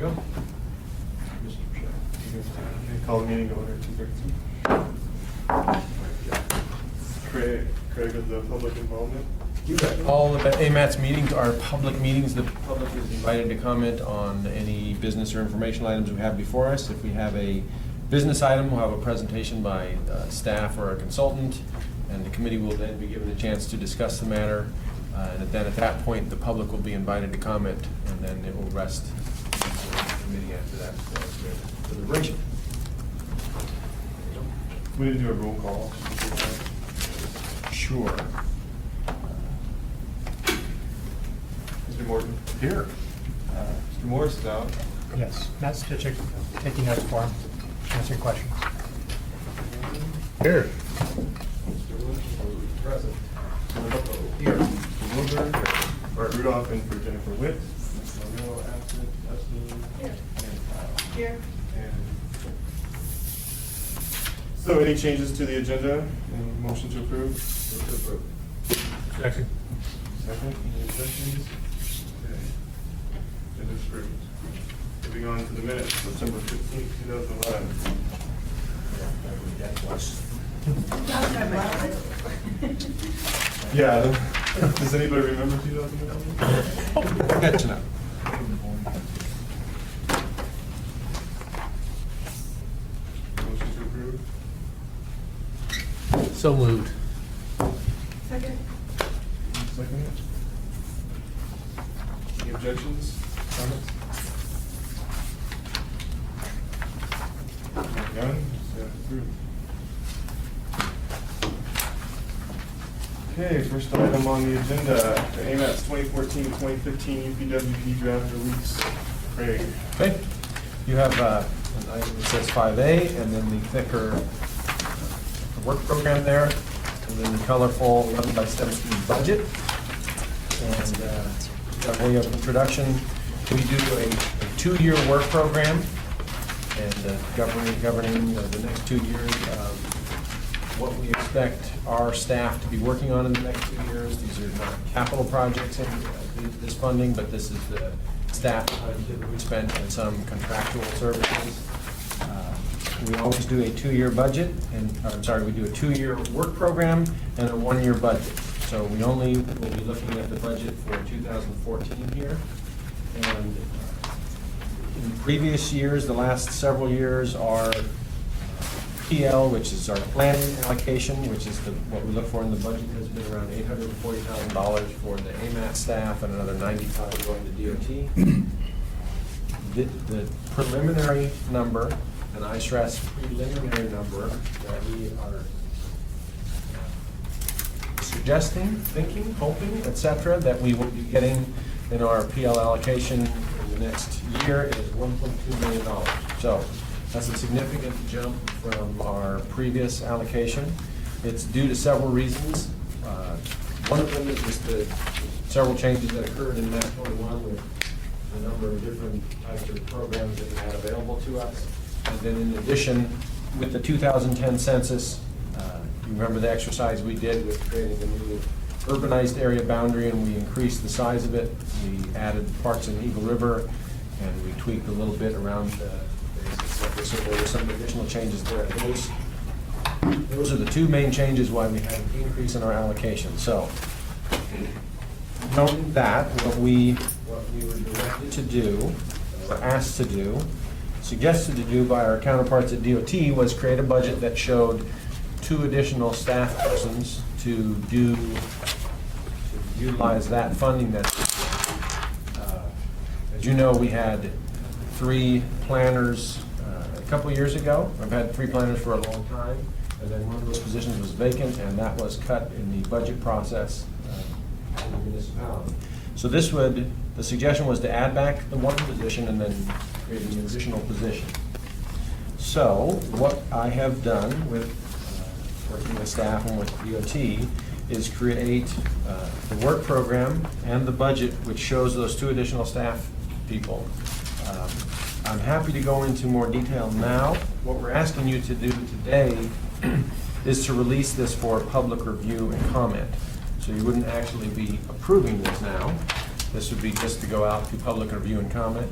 you go. Mr. Chair. Call the meeting to order at 2:13. Craig of the public involvement. All of the AMATS meetings are public meetings. The public is invited to comment on any business or informational items we have before us. If we have a business item, we'll have a presentation by staff or a consultant, and the committee will then be given a chance to discuss the matter. And then at that point, the public will be invited to comment, and then it will rest until the committee after that for deliberation. We didn't do a roll call. Sure. Mr. Morton. Here. Mr. Morris is out. Yes, Matt Stichik, taking notes for him, answering questions. Here. Mr. Lynch, present. Here. Mr. Wilbur. Bart Rudolph in for Jennifer Witt. Ms. Mario absent. Dustin. Here. And Kyle. Here. And so any changes to the agenda? Any motion to approve? Motion to approve. Second. Second, any objections? Okay. Agenda approved. Moving on to the minutes, September 15th, 2011. Yeah, does anybody remember 2011? Catching up. Motion to approve? So moved. Second. Second. Any objections, comments? None, so approved. Okay, first item on the agenda, the AMATS 2014-2015 UPWP draft release. Craig. Okay, you have an item that says 5A, and then the thicker work program there, and then the colorful 11 by 17 budget. And by way of introduction, we do a 2-year work program, and governing the next 2 years of what we expect our staff to be working on in the next 2 years. These are not capital projects in this funding, but this is the staff time that we spent on some contractual services. We always do a 2-year budget, and I'm sorry, we do a 2-year work program and a 1-year budget. So we only will be looking at the budget for 2014 here. And in previous years, the last several years, our PL, which is our planning allocation, which is what we look for in the budget, has been around $840,000 for the AMAT staff and another $95,000 going to DOT. The preliminary number, and I stress preliminary number, that we are suggesting, thinking, hoping, etc., that we will be getting in our PL allocation in the next year is $1.2 million. So that's a significant jump from our previous allocation. It's due to several reasons. One of them is just the several changes that occurred in MAP 21 with a number of different types of programs that we had available to us. And then in addition, with the 2010 census, you remember the exercise we did with creating a new urbanized area boundary, and we increased the size of it. We added parts in Eagle River, and we tweaked a little bit around the so there were some additional changes there. Those are the two main changes why we had an increase in our allocation. So, knowing that, what we were directed to do, or asked to do, suggested to do by our counterparts at DOT was create a budget that showed 2 additional staff persons to utilize that funding that's as you know, we had 3 planners a couple of years ago. I've had 3 planners for a long time, and then one of those positions was vacant, and that was cut in the budget process in the municipality. So the suggestion was to add back the 1 position and then create an additional position. So what I have done with working with staff and with DOT is create the work program and the budget, which shows those 2 additional staff people. I'm happy to go into more detail now. What we're asking you to do today is to release this for public review and comment. So you wouldn't actually be approving this now. This would be just to go out to public review and comment.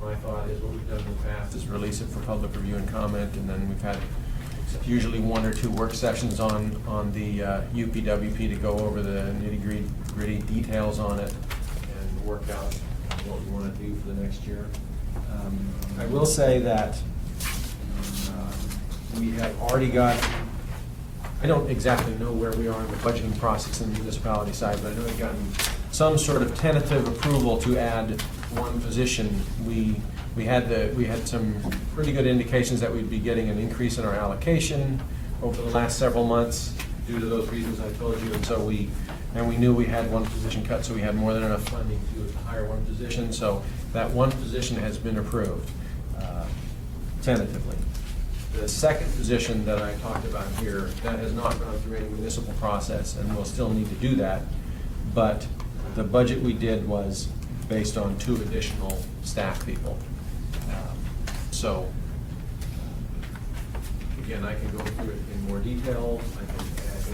my thought is what we've done in the past is release it for public review and comment, and then we've had usually 1 or 2 work sessions on the UPWP to go over the nitty-gritty details on it and work out what we want to do for the next year. I will say that we have already got, I don't exactly know where we are in the budgeting process in the municipality side, but I know we've gotten some sort of tentative approval to add 1 position. We had some pretty good indications that we'd be getting an increase in our allocation over the last several months due to those reasons I told you, and we knew we had 1 position cut, so we had more than enough funding to hire 1 position. So that 1 position has been approved tentatively. The second position that I talked about here, that has not gone through any municipal process, and we'll still need to do that. But the budget we did was based on 2 additional staff people. So, again, I can go through it in more detail. I can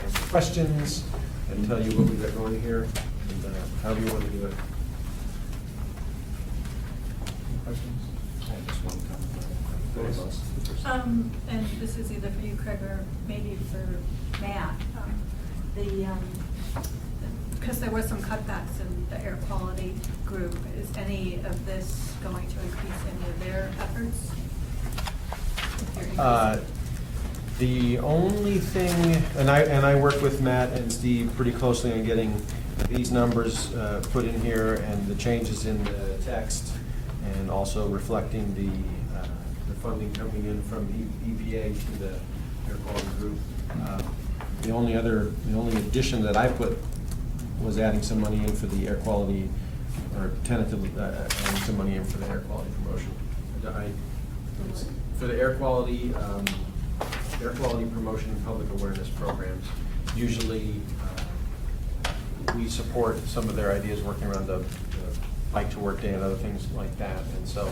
answer questions and tell you what we've got going here, and however you want to do it. Any questions? I have just one comment. And this is either for you, Craig, or maybe for Matt. Because there were some cutbacks in the air quality group, is any of this going to increase any of their efforts? The only thing, and I work with Matt and Steve pretty closely on getting these numbers put in here and the changes in the text, and also reflecting the funding coming in from EPA to the air quality group. The only addition that I put was adding some money in for the air quality, or tentatively adding some money in for the air quality promotion. For the air quality promotion and public awareness programs, usually we support some of their ideas working around the Bike to Work Day and other things like that. And so,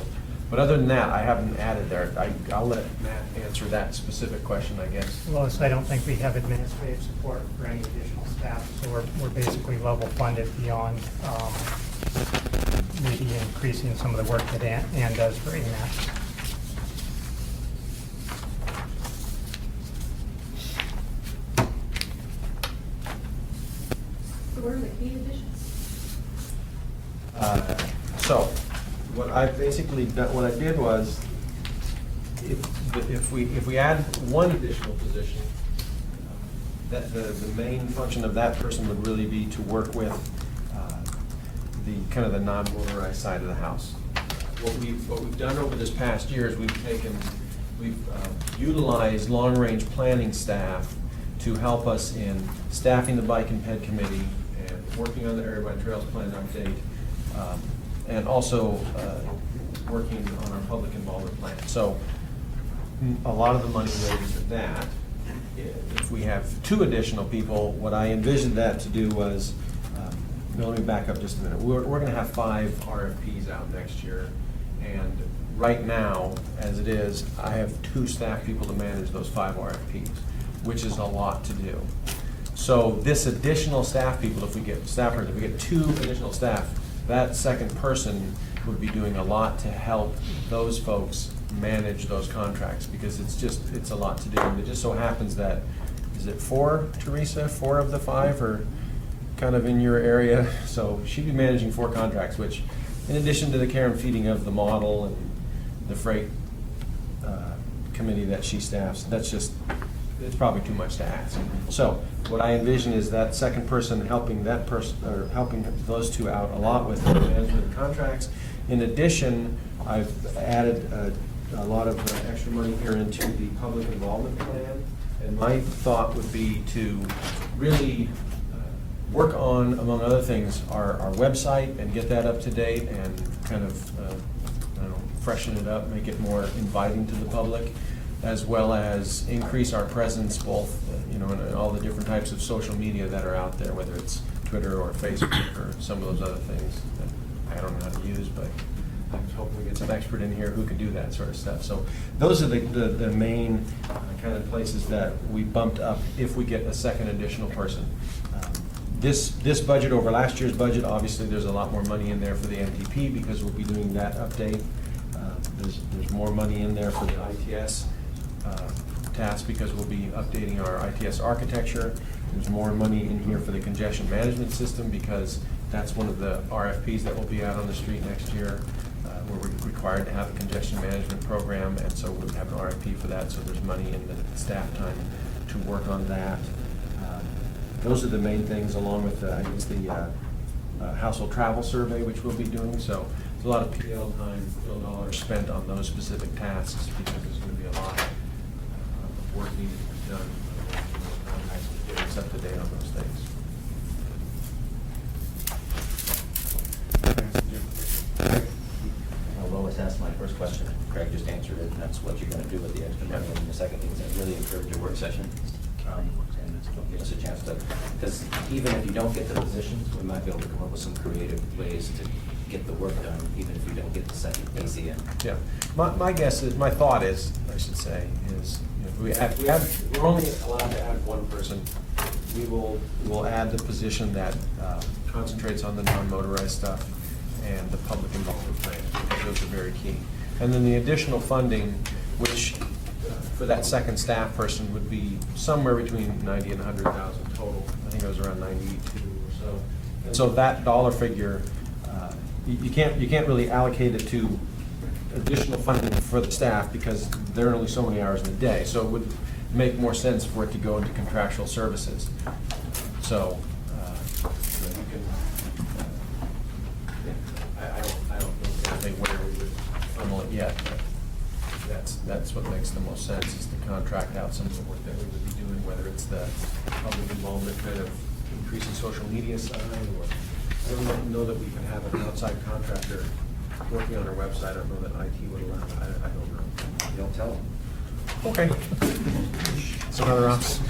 but other than that, I haven't added there. I'll let Matt answer that specific question, I guess. Lois, I don't think we have administrative support for any additional staff, so we're basically level funded beyond maybe increasing some of the work that Ann does for AMATS. So what are the key additions? So, what I basically done, what I did was, if we add 1 additional position, that the main function of that person would really be to work with the kind of the non-motorized side of the house. What we've done over this past year is we've utilized long-range planning staff to help us in staffing the bike and ped committee and working on the area by trails plan update, and also working on our public involvement plan. So a lot of the money related to that. If we have 2 additional people, what I envisioned that to do was, let me back up just a minute. We're going to have 5 RFPs out next year, and right now, as it is, I have 2 staff people to manage those 5 RFPs, which is a lot to do. So this additional staff people, if we get 2 additional staff, that second person would be doing a lot to help those folks manage those contracts, because it's a lot to do. And it just so happens that, is it 4, Teresa? 4 of the 5 are kind of in your area. So she'd be managing 4 contracts, which, in addition to the care and feeding of the model and the freight committee that she staffs, it's probably too much to ask. So what I envision is that second person helping that person, or helping those 2 out a lot with the management of contracts. In addition, I've added a lot of extra money here into the public involvement plan, and my thought would be to really work on, among other things, our website and get that up to date and kind of I don't know, freshen it up, make it more inviting to the public, as well as increase our presence both in all the different types of social media that are out there, whether it's Twitter or Facebook or some of those other things that I don't know how to use, but I'm hoping we get some expert in here who can do that sort of stuff. So those are the main kind of places that we bumped up if we get a second additional person. This budget over last year's budget, obviously there's a lot more money in there for the MTP because we'll be doing that update. There's more money in there for the ITS task because we'll be updating our ITS architecture. There's more money in here for the congestion management system because that's one of the RFPs that will be out on the street next year. We're required to have a congestion management program, and so we'll have an RFP for that, so there's money in the staff time to work on that. Those are the main things, along with, I guess, the household travel survey, which we'll be doing. So there's a lot of PL time, PL dollars spent on those specific tasks because there's going to be a lot of work needed to be done. Getting us up to date on those things. Lois asked my first question, Craig just answered it, and that's what you're gonna do with the extra money. And the second thing is I really encourage your work session, and give us a chance to, because even if you don't get the positions, we might be able to come up with some creative ways to get the work done, even if you don't get the second PC in. Yeah, my guess is, my thought is, I should say, is, you know, we're only allowed to add one person. We'll add the position that concentrates on the non-motorized stuff and the public involvement plan, because those are very key. And then the additional funding, which for that second staff person would be somewhere between 90 and 100,000 total. I think it was around 92 or so. And so that dollar figure, you can't really allocate it to additional funding for the staff because there are only so many hours in the day. So it would make more sense for it to go into contractual services. So you can. I don't know anything where we would funnel it yet, but that's what makes the most sense, is to contract out some of the work that we would be doing, whether it's the public involvement kind of increasing social media side, or I don't know that we can have an outside contractor working on our website. I don't know that IT would allow that. I don't know. You don't tell them. Okay. Some other options.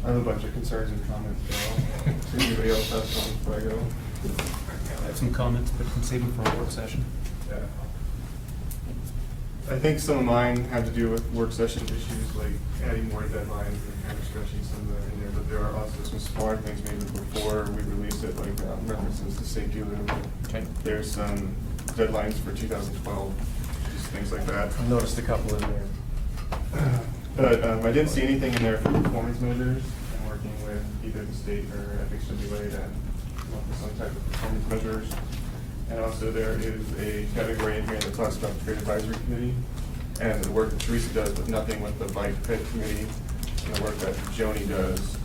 I have a bunch of concerns and comments. Does anybody else have something before I go? I have some comments, but you can save them for a work session. Yeah. I think some of mine have to do with work session issues, like adding more deadlines and kind of stretching some of that in there, but there are also some smaller things maybe before we release it, like references to safety loop. Okay. There's some deadlines for 2012, just things like that. I noticed a couple in there. But I didn't see anything in there for performance measures. I'm working with either the state or FHWA to come up with some type of performance measures. And also there is a category in here that talks about the trade advisory committee and the work that Teresa does, but nothing with the bike pit committee and the work that Joni does,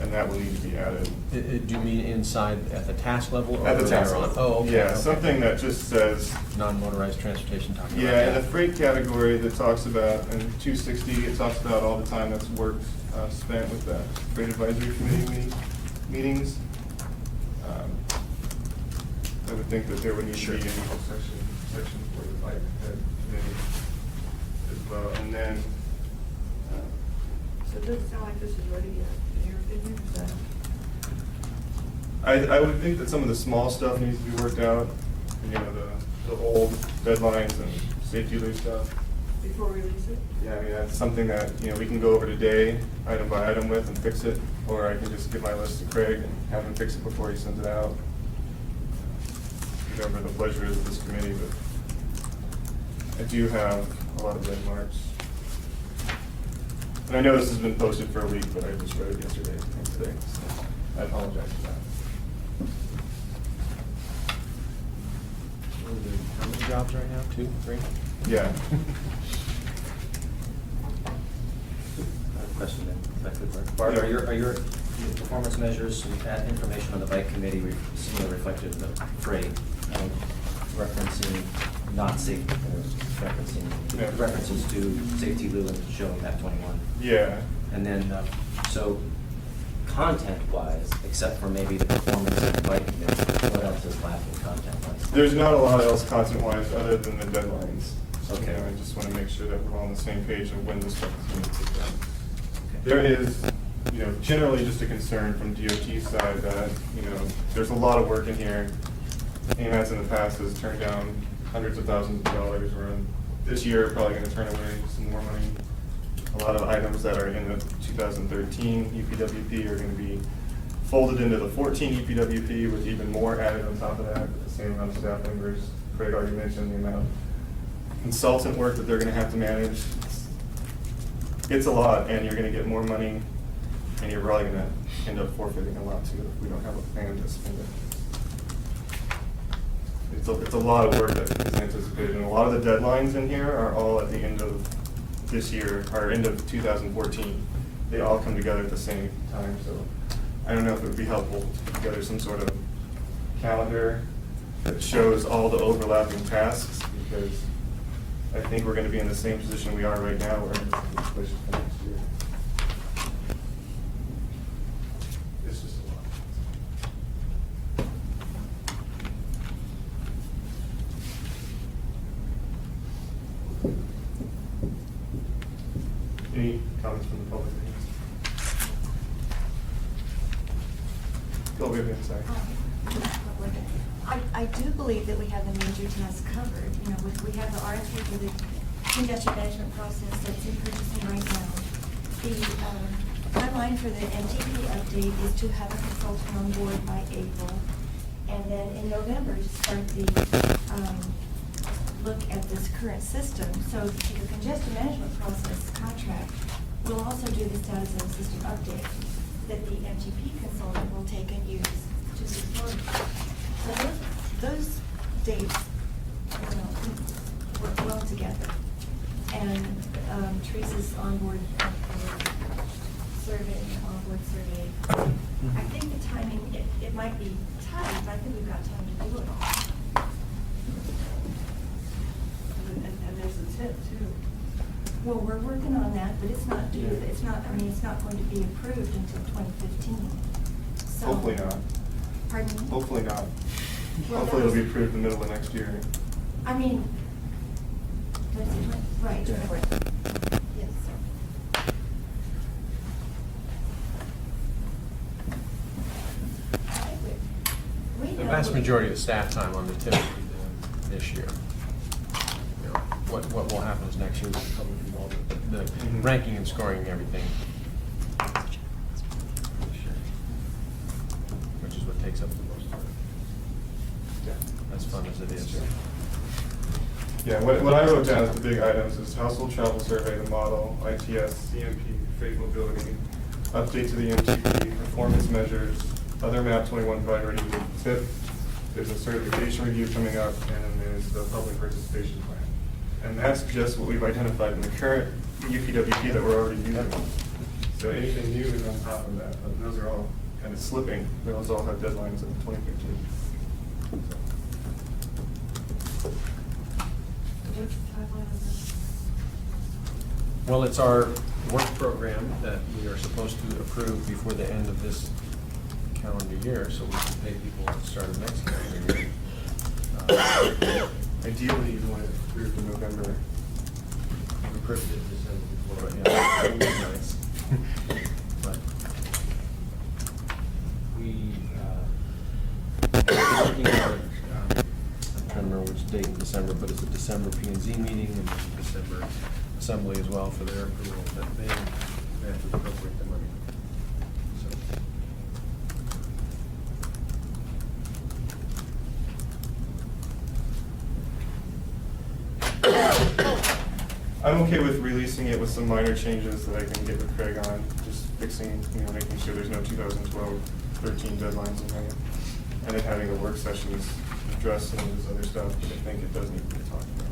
and that will need to be added. Do you mean inside at the task level? Or At the task later on? level. Oh, okay. Yeah, okay. something that just says, Non-motorized transportation talking about. yeah, in the freight category that talks about, in 260, it talks about all the time that's work spent with the freight advisory committee meetings. I would think that there would need to be an equal section for the bike head committee as well. And then, So it doesn't sound like this is ready yet, in your opinion, is that? I would think that some of the small stuff needs to be worked out, you know, the old deadlines and safety loop stuff. Before we release it? Yeah, I mean, that's something that, you know, we can go over today, item by item with, and fix it, or I can just give my list to Craig and have him fix it before he sends it out. Whatever the pleasure is of this committee, but I do have a lot of red marks. And I know this has been posted for a week, but I just read it yesterday and today, so I apologize for that. How many jobs right now? 2, 3? Yeah. I have a question then, if I could, Bart. Bart, are your performance measures and that information on the bike committee similarly reflected in the freight, referencing not safety, referencing Yeah. references to safety loo and showing that 21? Yeah. And then, so content-wise, except for maybe the performance of the bike committee, what else is lacking content-wise? There's not a lot else content-wise other than the deadlines. Okay. You know, I just want to make sure that we're all on the same page of when this stuff is going to get done. Okay. There is, you know, generally just a concern from DOT side that, you know, there's a lot of work in here. AMATS in the past has turned down hundreds of thousands of dollars. We're in, this year, probably going to turn away some more money. A lot of items that are in the 2013 UPWP are going to be folded into the 14 EPWP with even more added on top of that, with the same amount of staff members. Craig already mentioned the amount of consultant work that they're gonna have to manage. It's a lot, and you're gonna get more money, and you're probably gonna end up forfeiting a lot too if we don't have a plan to spend it. It's a lot of work that is anticipated, and a lot of the deadlines in here are all at the end of this year, or end of 2014. They all come together at the same time, so I don't know if it would be helpful to put together some sort of calendar that shows all the overlapping tasks, because I think we're gonna be in the same position we are right now, where it's pushed to next year. It's just a lot. Any comments from the public? Go Vivian, sorry. I do believe that we have the major tasks covered. You know, we have the RFP for the congestion management process that's in purchasing right now. The timeline for the MTP update is to have a consultant on board by April. And then in November, to start the look at this current system. So the congestion management process contract will also do the status of the system update that the MTP consultant will take and use to support. So those dates, you know, work well together. And Teresa's onboard survey, onboard survey. I think the timing, it might be tight, but I think we've got time to do it all. And there's a tip too. Well, we're working on that, but it's not due, it's not going to be approved until 2015. So. Hopefully not. Pardon me? Hopefully not. Well, Hopefully it'll be that was- approved in the middle of next year. I mean, right. Yeah. Yes, sir. I think we The know vast what- majority of staff time on the TIP will be this year. You know, what will happen is next year, we'll probably do all the Mhm. ranking and scoring and everything. This year, which is what takes up the most time. Yeah. As fun as it is. Yeah, what I wrote down as the big items is household travel survey, the model, ITS, CMP, phase mobility, update to the MTP, performance measures, other MAP 21 priority, TIP, there's a certification review coming up, and then there's the public participation plan. And that's just what we've identified in the current UPWP that we're already using. So anything new is on top of that, but those are all kind of slipping, those all have deadlines in 2015. What's the timeline of this? Well, it's our work program that we are supposed to approve before the end of this calendar year, so we can pay people at the start of next calendar year. Ideally, you want it approved in November. We approved it in December before, but yeah, that would be nice. But we, working on, I'm trying to remember which date in December, but it's a December P and Z meeting and December assembly as well for their approval, that they have to appropriate the money. So. I'm okay with releasing it with some minor changes that I can get with Craig on, just fixing, making sure there's no 2012-13 deadlines in there. And then having a work session address some of this other stuff that I think it does need to be talked about.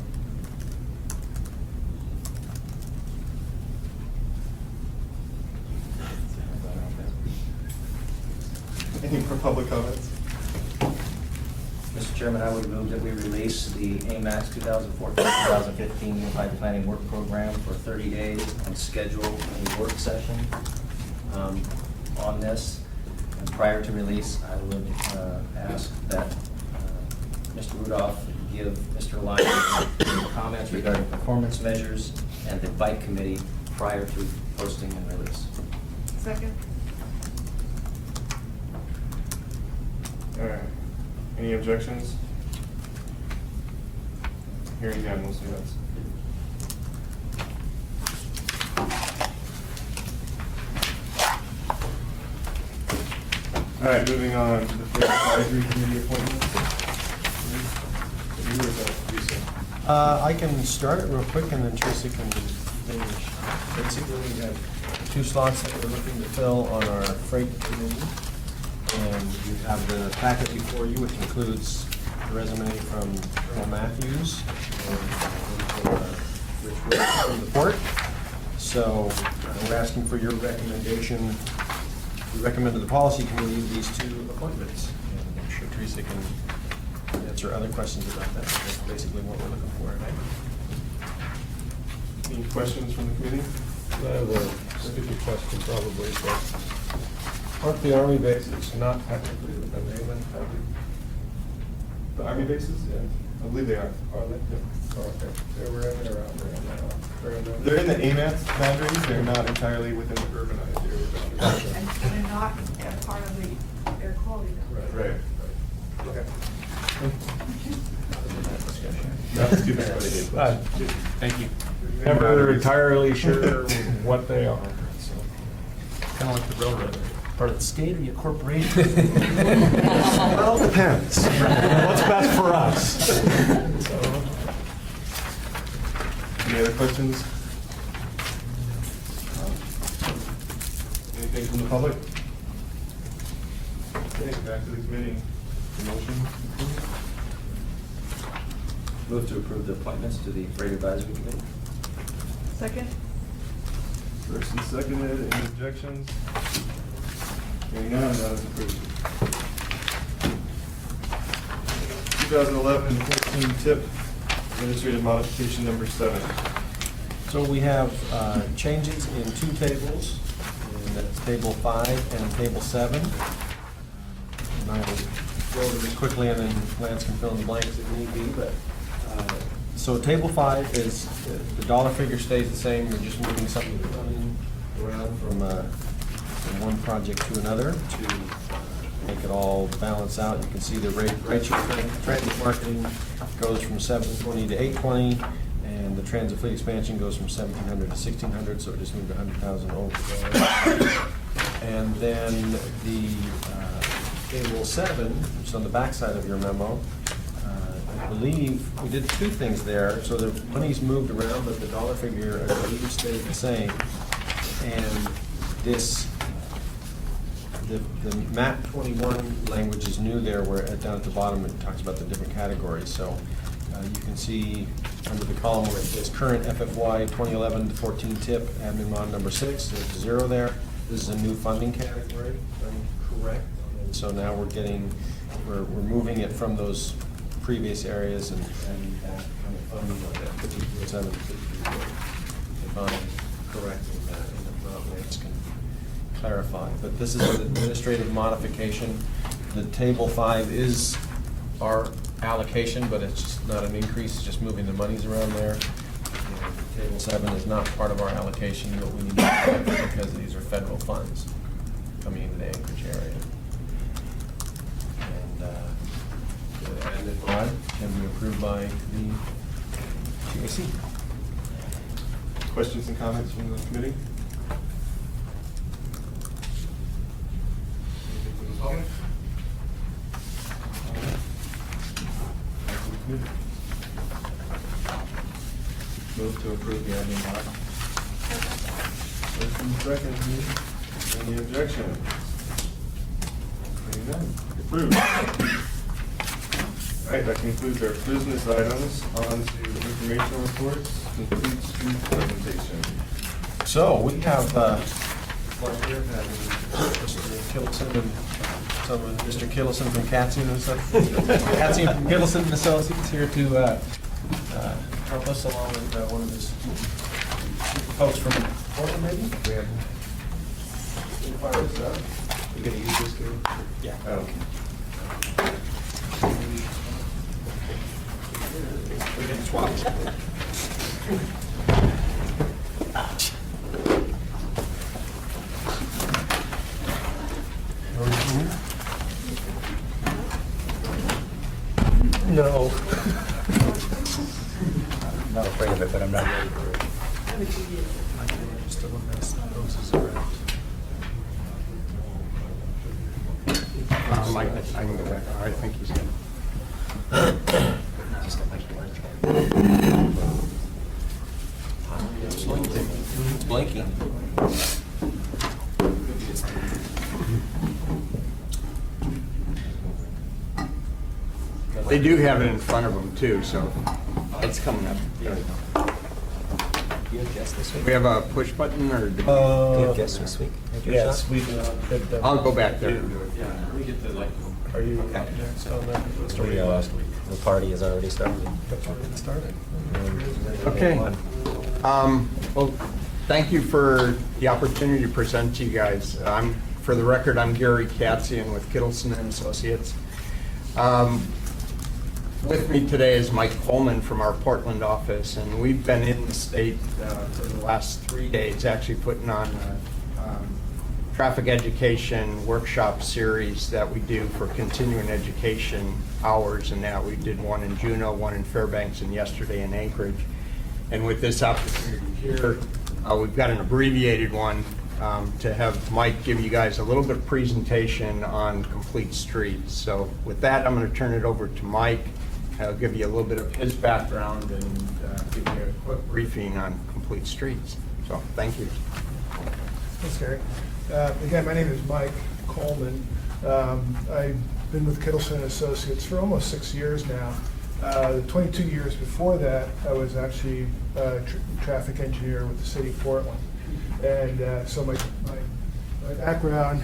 Any more public comments? Mr. Chairman, I would move that we release the AMATS 2014-2015 Unified Planning Work Program for 30 days and schedule a work session on this. And prior to release, I would ask that Mr. Rudolph give Mr. Lyon comments regarding performance measures and the bike committee prior to posting and release. Second? All right. Any objections? Hearing none, we'll see that's. All right, moving on to the Fair Advisory Committee appointments. You or is that Lisa? I can start it real quick and then Teresa can finish. Basically, we have 2 slots that we're looking to fill on our freight committee. And you have the packet before you, which includes the resume from Colonel Matthews and Rich Wood from the port. So we're asking for your recommendation. We recommend to the policy committee these 2 appointments. And I'm sure Teresa can answer other questions about that. That's basically what we're looking for tonight. Any questions from the committee? I have a stupid question probably, but aren't the Army bases not technically within Haven? The Army bases? Yeah. I believe they are. Are they? Oh, okay. They were in there, out there, now. They're in there. They're in the AMATS boundaries, they're not entirely within the urbanized area boundaries. And they're not a part of the air quality. Right. Okay. Not too bad. Thank you. Never entirely sure what they are. Kind of like the railroad. Part of the state or you corporation? Well, it depends. What's best for us? Any other questions? Anything from the public? Okay, back to the committee. Motion? Move to approve the appointments to the Freight Advisory Committee. Second? First and seconded, any objections? Hearing none, that is approved. 2011-14 TIP, administrative modification number 7. So we have changes in 2 tables, and that's table 5 and table 7. And I will go over this quickly, and then Lance can fill in the blanks if need be, but, so table 5 is, the dollar figure stays the same, we're just moving something around from one project to another to make it all balance out. You can see the rate transit marketing goes from 720 to 820, and the transit fleet expansion goes from 1,700 to 1,600, so it just moved 100,000 over there. And then the table 7, which is on the back side of your memo, I believe we did 2 things there. So the money's moved around, but the dollar figure, I believe, stayed the same. And this, the map 21 language is new there, where down at the bottom it talks about the different categories. So you can see under the column where it says current FFY 2011-14 TIP, admin mod number 6, there's a 0 there. This is a new funding category, if I'm correct. And so now we're moving it from those previous areas and back kind of funding like that 50%, if I'm correct in that, and if not, Lance can clarify. But this is an administrative modification. The table 5 is our allocation, but it's just not an increase, it's just moving the monies around there. And table 7 is not part of our allocation, but we need to have it because these are federal funds coming into the Anchorage area. And the admin mod can be approved by the GAC. Questions and comments from the committee? Anything from the public? Back to the committee. Move to approve the admin mod. First and second, any objection? Hearing none, approved. All right, that concludes our business items. On to informational reports, complete street presentation. So we have, Mr. Kittleson and Mr. Kittleson from Katsian and stuff. Katsian from Kittleson and Associates here to help us along with one of his folks from Portland, maybe? We have. Fire this up. You gonna use this, Gary? Yeah. Okay. We can swap. No. I'm not afraid of it, but I'm not ready for it. Just a little mess. Those is around. I can go back. I think he's good. Blinking. They do have it in front of them too, so it's coming up. Do you have guests this week? We have a push button or? Do you have guests this week? Yes, we. I'll go back there and do it. Are you Okay. next on that? last week. The party has already started. That's already started. Okay. Well, thank you for the opportunity to present to you guys. For the record, I'm Gary Katzian with Kittleson and Associates. With me today is Mike Coleman from our Portland office, and we've been in the state for the last 3 days, actually putting on a traffic education workshop series that we do for continuing education hours, and that we did one in Juneau, one in Fairbanks, and yesterday in Anchorage. And with this opportunity here, we've got an abbreviated one to have Mike give you guys a little bit of presentation on complete streets. So with that, I'm going to turn it over to Mike. I'll give you a little bit of his background and give you a quick briefing on complete streets. So thank you. Thanks, Gary. Again, my name is Mike Coleman. I've been with Kittleson Associates for almost 6 years now. 22 years before that, I was actually a traffic engineer with the city of Portland. And so my background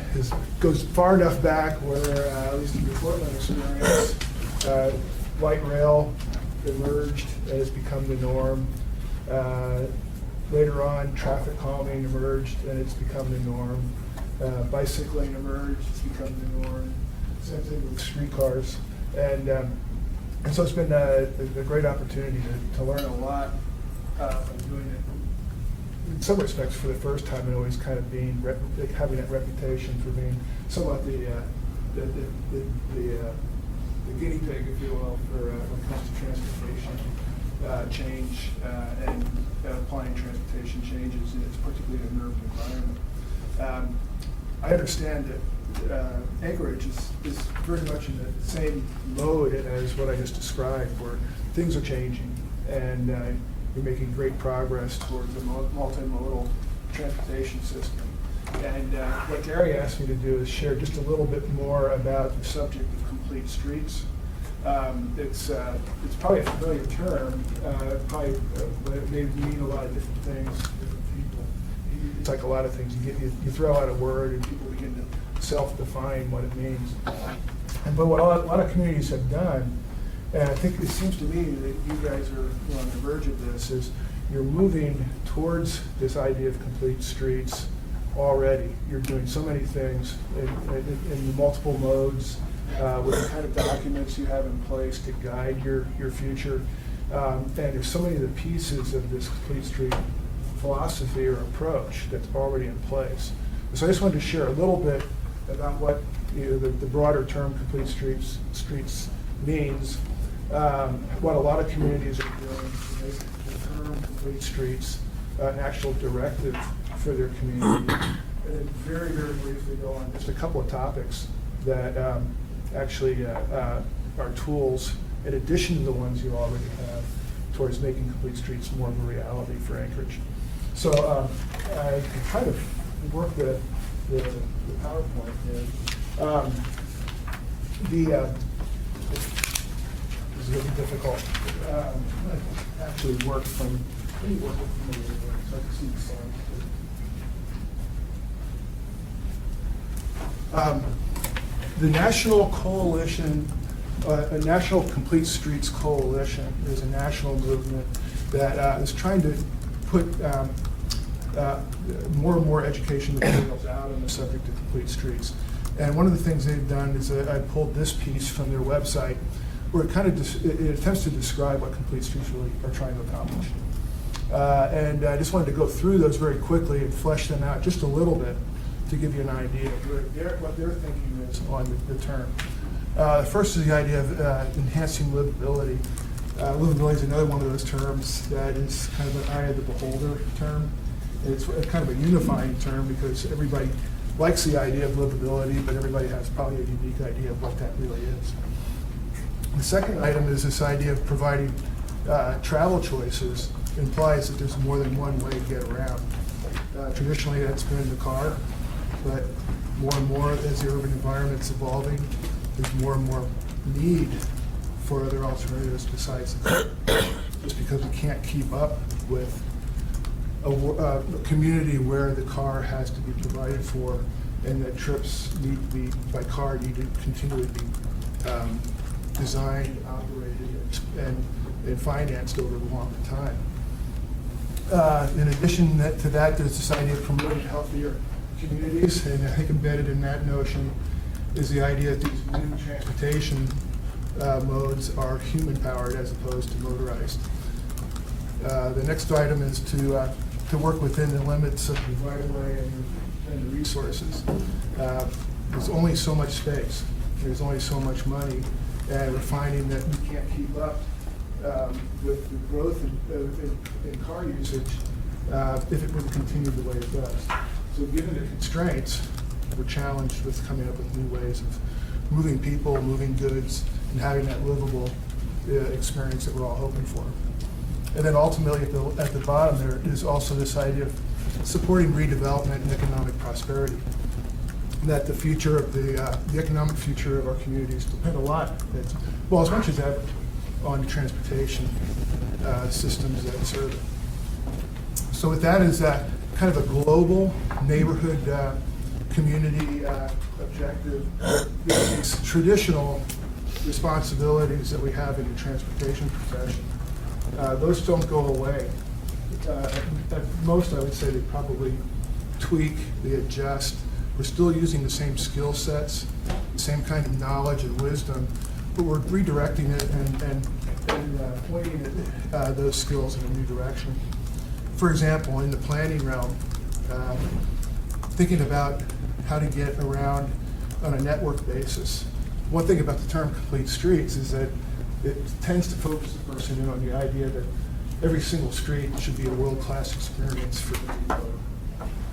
goes far enough back where, at least in the Portland experience, light rail emerged and has become the norm. Later on, traffic calming emerged and it's become the norm. Bicycling emerged, it's become the norm. Same thing with streetcars. And so it's been a great opportunity to learn a lot from doing it. In some respects, for the first time, and always kind of having that reputation for being somewhat the guinea pig, if you will, for when it comes to transportation change and applying transportation changes, and it's particularly in an urban environment. I understand that Anchorage is very much in the same mode as what I just described, where things are changing and you're making great progress towards a multimodal transportation system. And what Gary asked me to do is share just a little bit more about the subject of complete streets. It's probably a familiar term, but it may mean a lot of different things to different people. It's like a lot of things. You throw out a word and people begin to self-define what it means. But what a lot of communities have done, and I think it seems to me that you guys are on the verge of this, is you're moving towards this idea of complete streets already. You're doing so many things in the multiple modes, with the kind of documents you have in place to guide your future. And there's so many of the pieces of this complete street philosophy or approach that's already in place. So I just wanted to share a little bit about what the broader term complete streets means, what a lot of communities are doing to make the term complete streets an actual directive for their community. And then very, very briefly go on just a couple of topics that actually are tools in addition to the ones you already have towards making complete streets more of a reality for Anchorage. So I kind of worked the PowerPoint here. This is really difficult. I actually work from, let me work from the so I can see the slides. The National Coalition, a National Complete Streets Coalition is a national movement that is trying to put more and more education materials out on the subject of complete streets. And one of the things they've done is I pulled this piece from their website where it kind of it attempts to describe what complete streets really are trying to accomplish. And I just wanted to go through those very quickly and flesh them out just a little bit to give you an idea of what their thinking is on the term. First is the idea of enhancing livability. Livability is another one of those terms that is kind of an eye of the beholder term. It's kind of a unifying term because everybody likes the idea of livability, but everybody has probably a unique idea of what that really is. The second item is this idea of providing travel choices. Implies that there's more than one way to get around. Traditionally, that's been the car, but more and more as the urban environment's evolving, there's more and more need for other alternatives besides the car. Just because we can't keep up with a community where the car has to be provided for, and that trips need to be, by car, need to continually be designed, operated, and financed over a longer time. In addition to that, there's this idea of promoting healthier communities, and I think embedded in that notion is the idea that these new transportation modes are human-powered as opposed to motorized. The next item is to work within the limits of the right-of-way and the resources. There's only so much space. There's only so much money, and we're finding that we can't keep up with the growth in car usage if it would continue the way it does. So given the constraints, we're challenged with coming up with new ways of moving people, moving goods, and having that livable experience that we're all hoping for. And then ultimately at the bottom there is also this idea of supporting redevelopment and economic prosperity. And that the future of the economic future of our communities depend a lot, as much as ever, on the transportation systems that serve it. So with that is kind of a global neighborhood community objective. These traditional responsibilities that we have in the transportation profession, those don't go away. At most, I would say they probably tweak, they adjust. We're still using the same skill sets, the same kind of knowledge and wisdom, but we're redirecting it and pointing those skills in a new direction. For example, in the planning realm, thinking about how to get around on a network basis. One thing about the term complete streets is that it tends to focus the person in on the idea that every single street should be a world-class experience for everybody.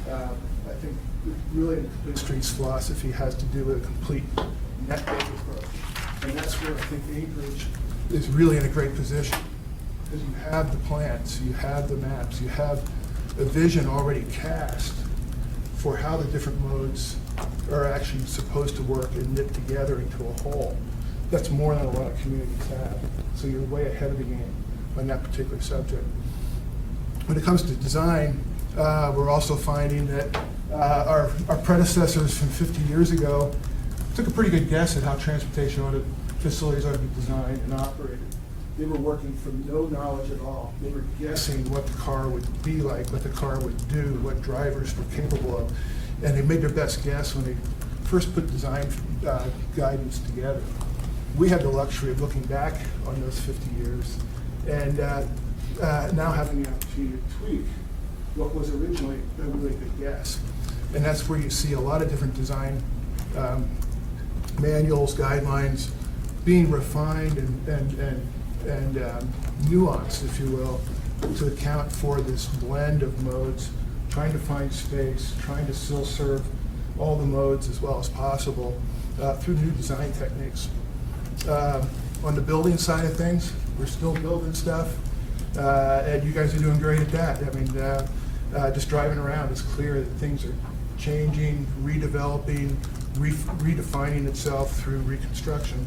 I think really the complete streets philosophy has to do with a complete network approach. And that's where I think Anchorage is really in a great position. Because you have the plans, you have the maps, you have a vision already cast for how the different modes are actually supposed to work and knit together into a whole. That's more than a lot of communities have. So you're way ahead of the game on that particular subject. When it comes to design, we're also finding that our predecessors from 50 years ago took a pretty good guess at how transportation facilities ought to be designed and operated. They were working from no knowledge at all. They were guessing what the car would be like, what the car would do, what drivers were capable of. And they made their best guess when they first put design guidance together. We had the luxury of looking back on those 50 years and now having the opportunity to tweak what was originally a really good guess. And that's where you see a lot of different design manuals, guidelines being refined and nuanced, if you will, to account for this blend of modes, trying to find space, trying to still serve all the modes as well as possible through new design techniques. On the building side of things, we're still building stuff, and you guys are doing great at that. I mean, just driving around, it's clear that things are changing, redeveloping, redefining itself through reconstruction.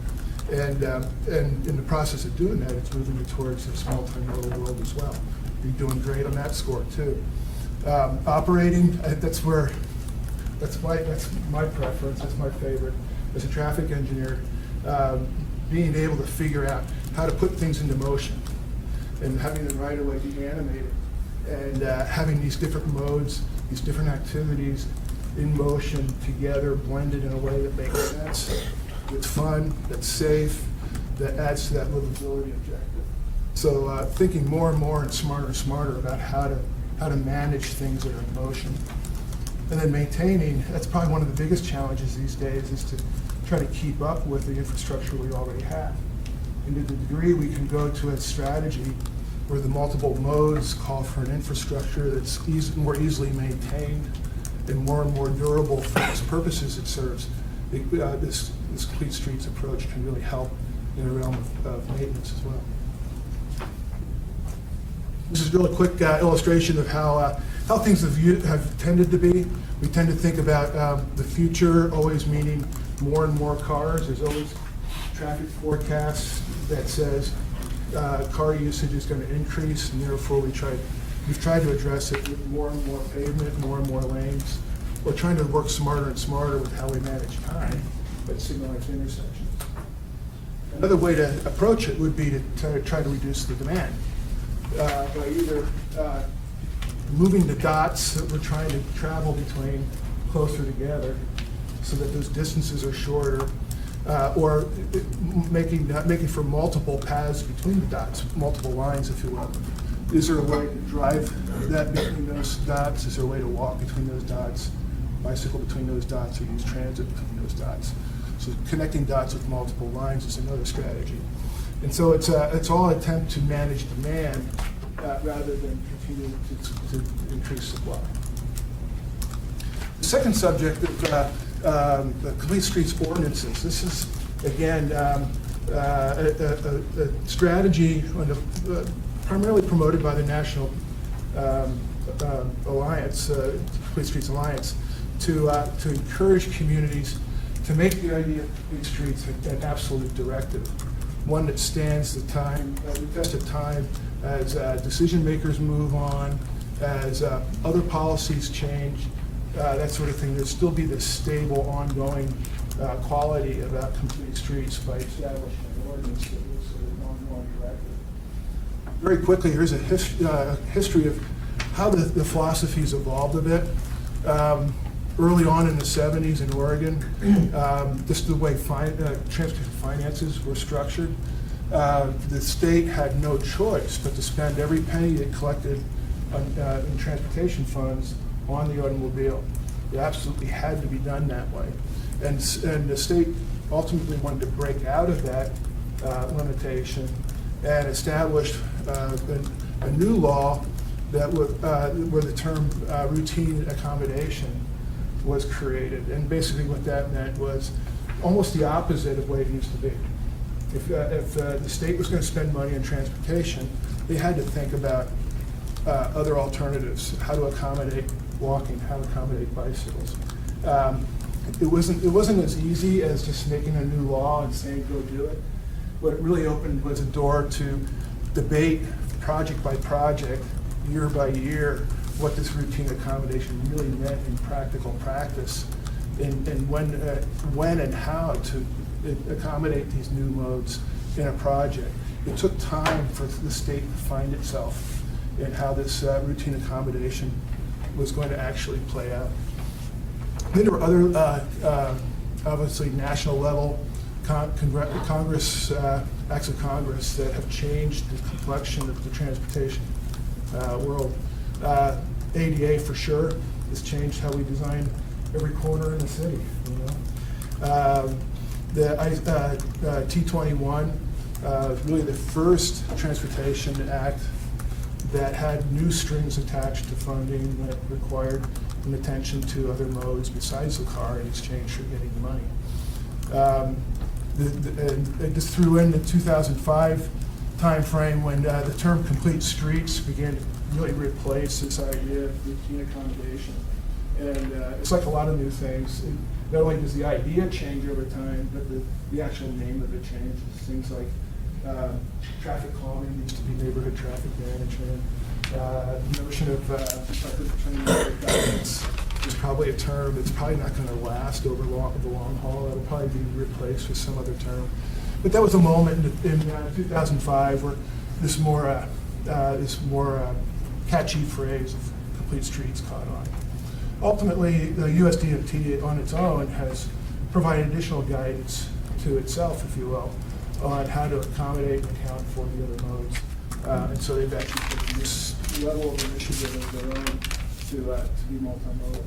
And in the process of doing that, it's moving you towards this multimodal world as well. You're doing great on that score too. Operating, that's my preference, that's my favorite. As a traffic engineer, being able to figure out how to put things into motion and having the right of way be animated and having these different modes, these different activities in motion together, blended in a way that makes sense, that's fun, that's safe, that adds to that livability objective. So thinking more and more and smarter about how to manage things that are in motion. And then maintaining, that's probably one of the biggest challenges these days, is to try to keep up with the infrastructure we already have. And to the degree we can go to a strategy where the multiple modes call for an infrastructure that's more easily maintained, and more durable for its purposes it serves, this complete streets approach can really help in the realm of maintenance as well. This is a real quick illustration of how things have tended to be. We tend to think about the future always meaning more and more cars. There's always traffic forecasts that says car usage is going to increase, and therefore we've tried to address it with more and more pavement, more and more lanes. We're trying to work smarter and smarter with how we manage time at signalized intersections. Another way to approach it would be to try to reduce the demand by either moving the dots that we're trying to travel between closer together so that those distances are shorter, or making for multiple paths between the dots, multiple lines, if you will. Is there a way to drive that between those dots? Is there a way to walk between those dots, bicycle between those dots, or use transit between those dots? So connecting dots with multiple lines is another strategy. And so it's all an attempt to manage demand rather than continue to increase supply. The second subject is the complete streets ordinances. This is, again, a strategy primarily promoted by the National Alliance, Complete Streets Alliance, to encourage communities to make the idea of complete streets an absolute directive, one that stands the test of time as decision makers move on, as other policies change, that sort of thing. There'll still be this stable, ongoing quality about complete streets by establishing an ordinance that is an ongoing directive. Very quickly, here's a history of how the philosophy's evolved a bit. Early on in the 70s in Oregon, this is the way transportation finances were structured. The state had no choice but to spend every penny it collected in transportation funds on the automobile. It absolutely had to be done that way. And the state ultimately wanted to break out of that limitation and established a new law that where the term routine accommodation was created. And basically what that meant was almost the opposite of what it used to be. If the state was going to spend money on transportation, they had to think about other alternatives, how to accommodate walking, how to accommodate bicycles. It wasn't as easy as just making a new law and saying go do it. What it really opened was a door to debate project by project, year by year, what this routine accommodation really meant in practical practice, and when and how to accommodate these new modes in a project. It took time for the state to find itself in how this routine accommodation was going to actually play out. Then there were other, obviously, national level Congress, acts of Congress that have changed the complexion of the transportation world. ADA, for sure, has changed how we design every corner in the city. You know? The T21, really the first transportation act that had new strings attached to funding that required an attention to other modes besides the car in exchange for getting money. And just threw in the 2005 timeframe when the term complete streets began to really replace this idea of routine accommodation. And it's like a lot of new things. Not only does the idea change over time, but the actual name of it changes. Things like traffic calming needs to be neighborhood traffic management. The notion of guidance is probably a term that's probably not going to last over the long haul. It'll probably be replaced with some other term. But that was a moment in 2005 where this more catchy phrase of complete streets caught on. Ultimately, the USDOT on its own has provided additional guidance to itself, if you will, on how to accommodate and account for the other modes. And so they've actually taken this level of initiative of their own to be multimodal.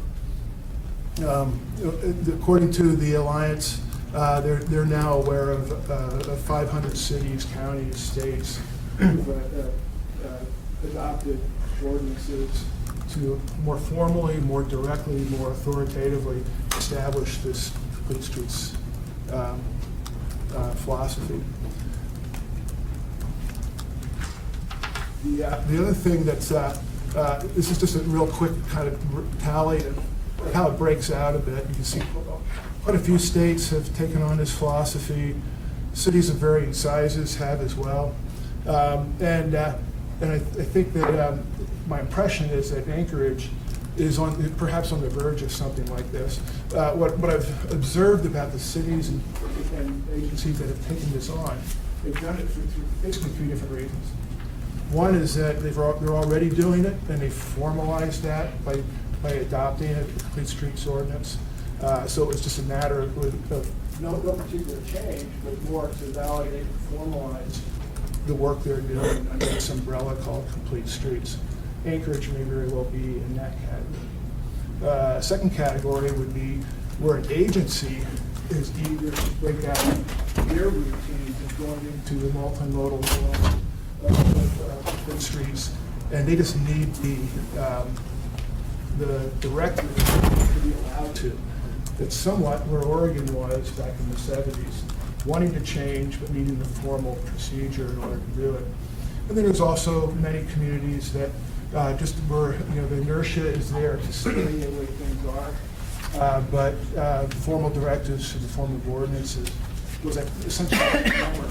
According to the Alliance, they're now aware of 500 cities, counties, states who've adopted ordinances to more formally, more directly, more authoritatively establish this complete streets philosophy. The other thing that's, this is just a real quick kind of tally of how it breaks out a bit. You can see quite a few states have taken on this philosophy. Cities of varying sizes have as well. And I think that my impression is that Anchorage is perhaps on the verge of something like this. What I've observed about the cities and agencies that have taken this on, they've done it for basically three different reasons. One is that they're already doing it, and they formalized that by adopting a complete streets ordinance. So it was just a matter of no particular change, but more to validate and formalize the work they're doing under this umbrella called complete streets. Anchorage may very well be in that category. Second category would be where an agency is eager to break out their routines of going into the multimodal world of streets, and they just need the directive to be allowed to. It's somewhat where Oregon was back in the 70s, wanting to change but needing the formal procedure in order to do it. And then there's also many communities that just where the inertia is there to stay the way things are, but formal directives to the form of ordinances was essentially a hammer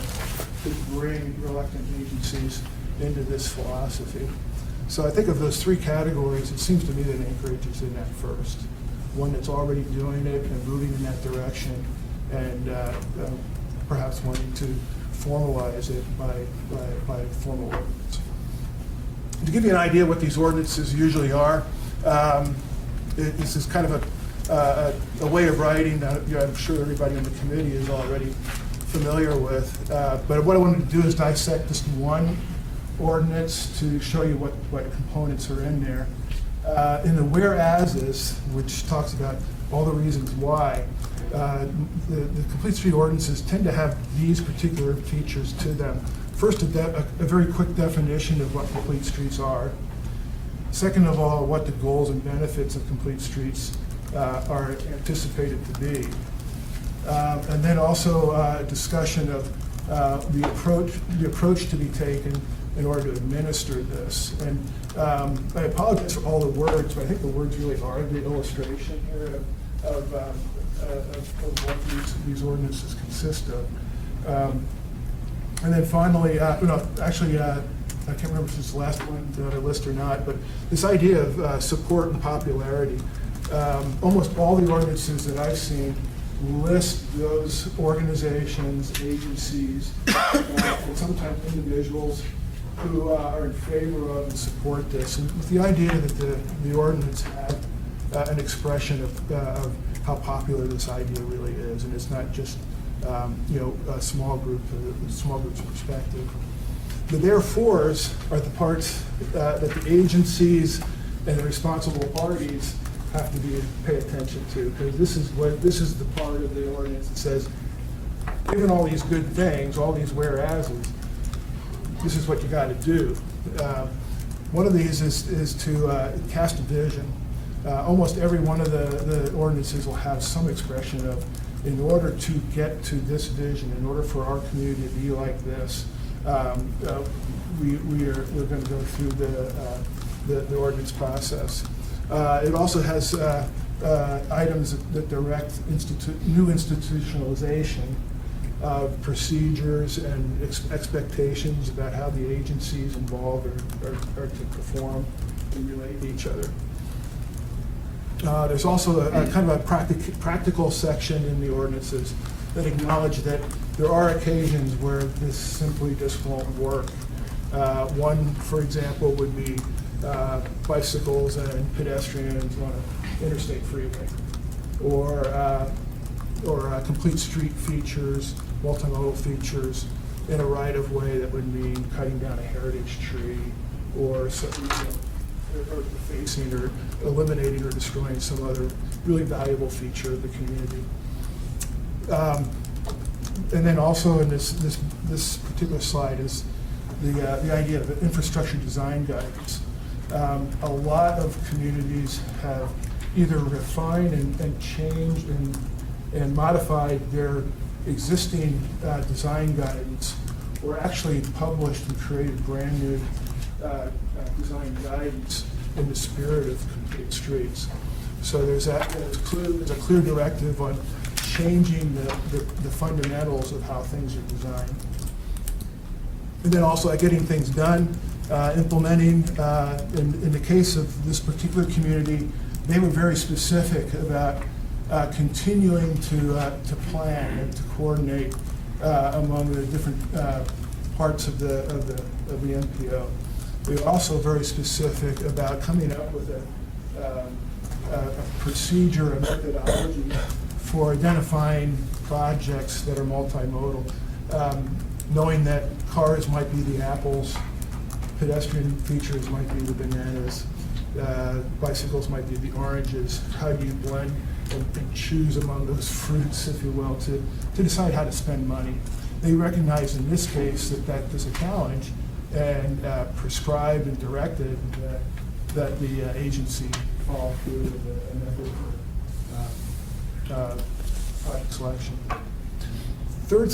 to bring reluctant agencies into this philosophy. So I think of those three categories, it seems to me that Anchorage is in that first. One that's already doing it and moving in that direction, and perhaps wanting to formalize it by formal ordinance. To give you an idea what these ordinances usually are, this is kind of a way of writing that I'm sure everybody on the committee is already familiar with. But what I wanted to do is dissect just one ordinance to show you what components are in there. In the whereases, which talks about all the reasons why, the complete street ordinances tend to have these particular features to them. First, a very quick definition of what complete streets are. Second of all, what the goals and benefits of complete streets are anticipated to be. And then also a discussion of the approach to be taken in order to administer this. And I apologize for all the words, but I think the words really are the illustration here of what these ordinances consist of. And then finally, actually, I can't remember if it's the last one on our list or not, but this idea of support and popularity. Almost all the ordinances that I've seen list those organizations, agencies, and sometimes individuals who are in favor of and support this, and with the idea that the ordinance had an expression of how popular this idea really is, and it's not just a small group's perspective. The therefores are the parts that the agencies and the responsible parties have to pay attention to, because this is the part of the ordinance that says, given all these good things, all these whereases, this is what you got to do. One of these is to cast a vision. Almost every one of the ordinances will have some expression of, in order to get to this vision, in order for our community to be like this, we're going to go through the ordinance process. It also has items that direct new institutionalization of procedures and expectations about how the agencies involved are to perform and relate to each other. There's also a kind of a practical section in the ordinances that acknowledge that there are occasions where this simply just won't work. One, for example, would be bicycles and pedestrians on an interstate freeway, or complete street features, multimodal features in a right-of-way that would mean cutting down a heritage tree, or defacing or eliminating or destroying some other really valuable feature of the community. And then also in this particular slide is the idea of infrastructure design guidance. A lot of communities have either refined and changed and modified their existing design guidance, or actually published and created brand new design guidance in the spirit of complete streets. So there's a clear directive on changing the fundamentals of how things are designed. And then also getting things done, implementing. In the case of this particular community, they were very specific about continuing to plan and to coordinate among the different parts of the MPO. They were also very specific about coming up with a procedure, a methodology for identifying projects that are multimodal, knowing that cars might be the apples, pedestrian features might be the bananas, bicycles might be the oranges. How do you blend and choose among those fruits, if you will, to decide how to spend money? They recognize in this case that there's a challenge, and prescribed and directed that the agency follow through with a method for project selection. Third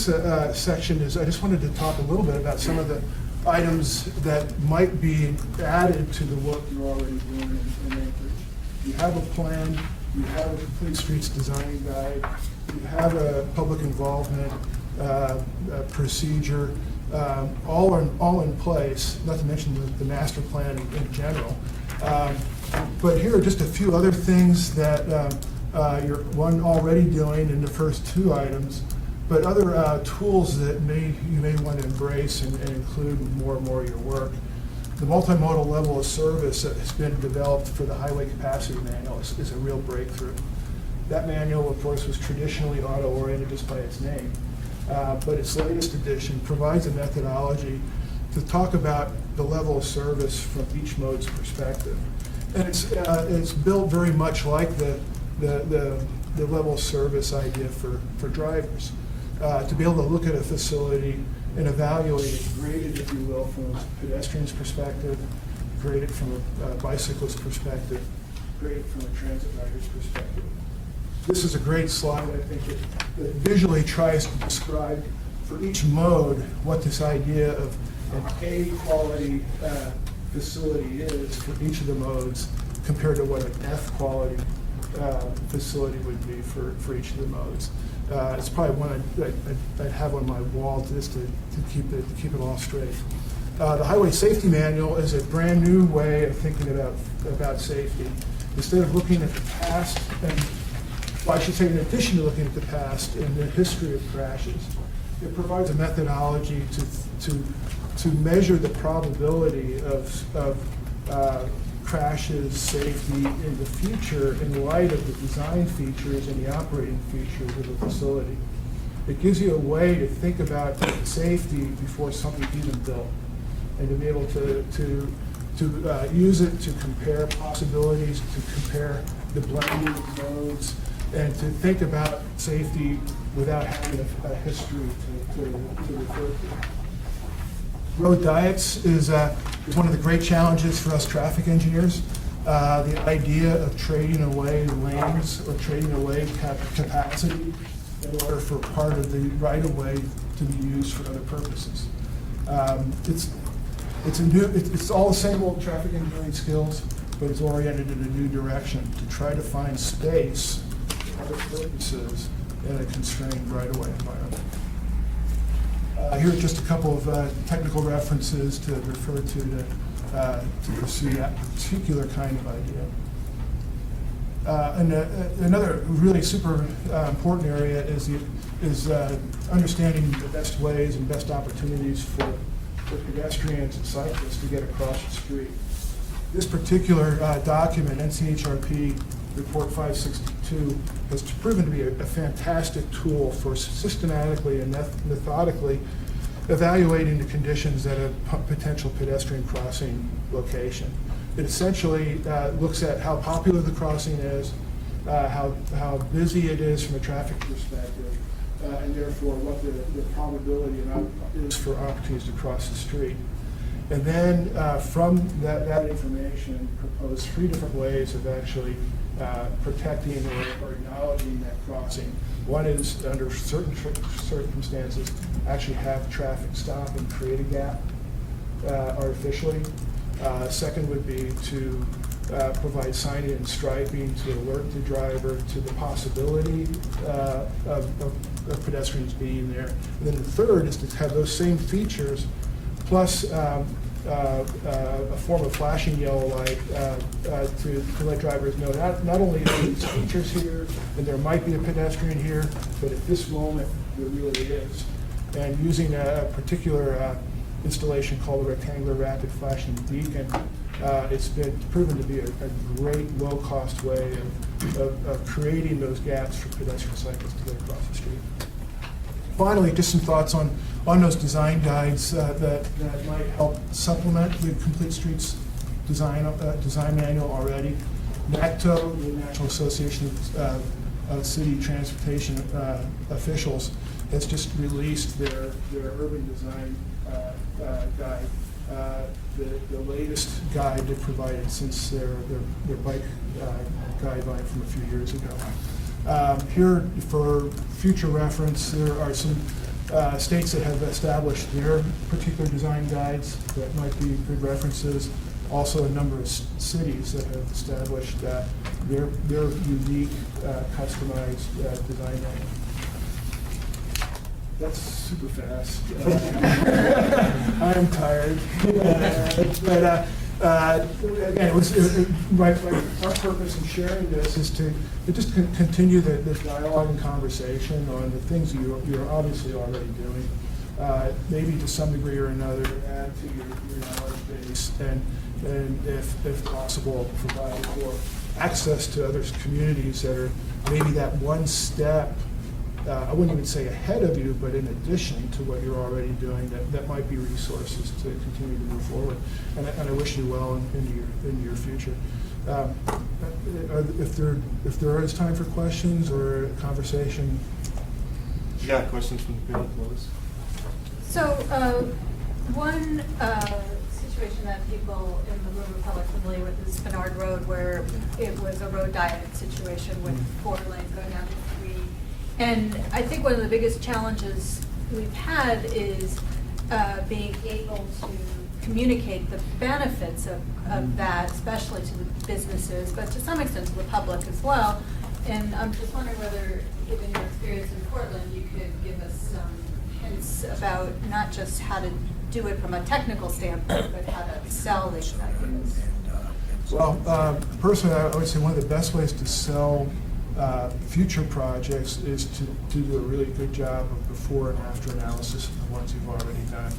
section is, I just wanted to talk a little bit about some of the items that might be added to the work you're already doing in Anchorage. You have a plan, you have a complete streets design guide, you have a public involvement procedure, all in place, not to mention the master plan in general. But here are just a few other things that you're already doing in the first two items, but other tools that you may want to embrace and include more and more of your work. The multimodal level of service that has been developed for the highway capacity manual is a real breakthrough. That manual, of course, was traditionally auto-oriented just by its name, but its latest edition provides a methodology to talk about the level of service from each mode's perspective. And it's built very much like the level of service idea for drivers. To be able to look at a facility and evaluate it, grade it, if you will, from a pedestrian's perspective, grade it from a bicyclist perspective, grade it from a transit rider's perspective. This is a great slide, I think, that visually tries to describe for each mode what this idea of an A-quality facility is for each of the modes compared to what an F-quality facility would be for each of the modes. It's probably one I'd have on my wall just to keep it all straight. The Highway Safety Manual is a brand new way of thinking about safety. Instead of looking at the past, I should say in addition to looking at the past and the history of crashes, it provides a methodology to measure the probability of crashes, safety in the future in light of the design features and the operating features of the facility. It gives you a way to think about safety before something's even built, and to be able to use it to compare possibilities, to compare the blending of modes, and to think about safety without having a history to refer to. Road diets is one of the great challenges for us traffic engineers. The idea of trading away lanes or trading away capacity in order for part of the right-of-way to be used for other purposes. It's all the same old traffic engineering skills, but it's oriented in a new direction to try to find space for other purposes in a constrained right-of-way environment. Here are just a couple of technical references to refer to pursue that particular kind of idea. Another really super important area is understanding the best ways and best opportunities for pedestrians and cyclists to get across the street. This particular document, NCHRP Report 562, has proven to be a fantastic tool for systematically and methodically evaluating the conditions at a potential pedestrian crossing location. It essentially looks at how popular the crossing is, how busy it is from a traffic perspective, and therefore what the probability is for opportunities to cross the street. And then from that information, propose 3 different ways of actually protecting or acknowledging that crossing. One is, under certain circumstances, actually have traffic stop and create a gap artificially. Second would be to provide signage and striping to alert the driver to the possibility of pedestrians being there. And then the third is to have those same features plus a form of flashing yellow light to let drivers know not only are these features here and there might be a pedestrian here, but at this moment there really is. And using a particular installation called a rectangular rapid flashing beacon, it's been proven to be a great low-cost way of creating those gaps for pedestrian cyclists to get across the street. Finally, just some thoughts on those design guides that might help supplement the Complete Streets design manual already. NACTO, the National Association of City Transportation Officials, has just released their urban design guide, the latest guide they provided since their bike guideline from a few years ago. Here, for future reference, there are some states that have established their particular design guides that might be good references. Also, a number of cities that have established their unique, customized design manual. That's super fast. I'm tired. But again, our purpose in sharing this is to just continue the dialogue and conversation on the things you're obviously already doing. Maybe to some degree or another, add to your knowledge base, and if possible, provide for access to other communities that are maybe that one step, I wouldn't even say ahead of you, but in addition to what you're already doing, that might be resources to continue to move forward. And I wish you well into your future. If there is time for questions or conversation. Yeah, questions from the panel, Lois? So, one situation that people in the room are probably familiar with is Bernard Road, where it was a road diet situation with 4 lanes going down to 3. And I think one of the biggest challenges we've had is being able to communicate the benefits of that, especially to the businesses, but to some extent to the public as well. And I'm just wondering whether, given your experience in Portland, you could give us some hints about not just how to do it from a technical standpoint, but how to sell these ideas. Well, personally, I would say one of the best ways to sell future projects is to do a really good job of before and after analysis of the ones you've already done.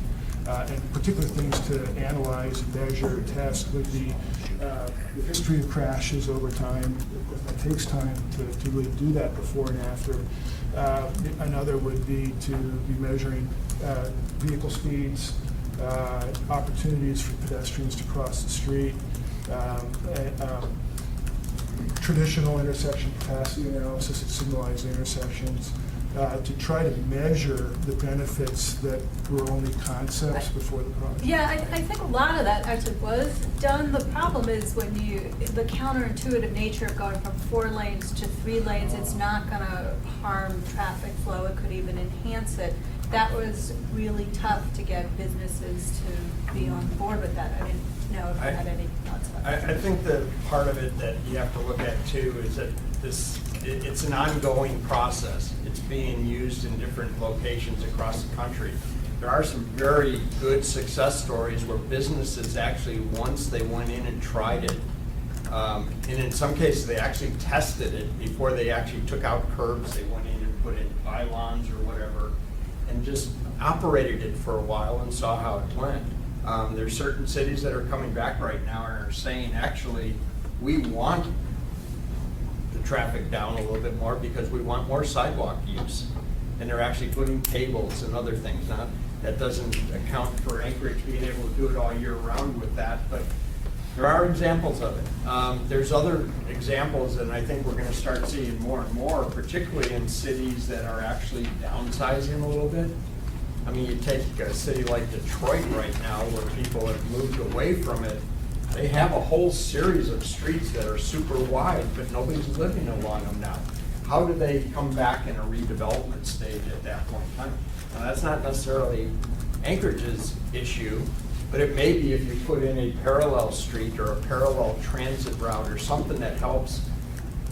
And particular things to analyze, measure, test would be the history of crashes over time. It takes time to really do that before and after. Another would be to be measuring vehicle speeds, opportunities for pedestrians to cross the street, traditional intersection capacity analysis at signalized intersections, to try to measure the benefits that were only concepts before the project. Yeah, I think a lot of that actually was done. The problem is when the counterintuitive nature of going from 4 lanes to 3 lanes, it's not going to harm traffic flow. It could even enhance it. That was really tough to get businesses to be on board with that. I didn't know if you had any thoughts about that. I think the part of it that you have to look at too is that it's an ongoing process. It's being used in different locations across the country. There are some very good success stories where businesses actually, once they went in and tried it, and in some cases they actually tested it before they actually took out curbs. They went in and put in pylons or whatever and just operated it for a while and saw how it went. There's certain cities that are coming back right now and are saying, actually, we want the traffic down a little bit more because we want more sidewalk use. And they're actually putting tables and other things. Now, that doesn't account for Anchorage being able to do it all year round with that, but there are examples of it. There's other examples, and I think we're going to start seeing more and more, particularly in cities that are actually downsizing a little bit. I mean, you take a city like Detroit right now, where people have moved away from it. They have a whole series of streets that are super wide, but nobody's living along them now. How do they come back in a redevelopment stage at that point in time? Now, that's not necessarily Anchorage's issue, but it may be if you put in a parallel street or a parallel transit route or something that helps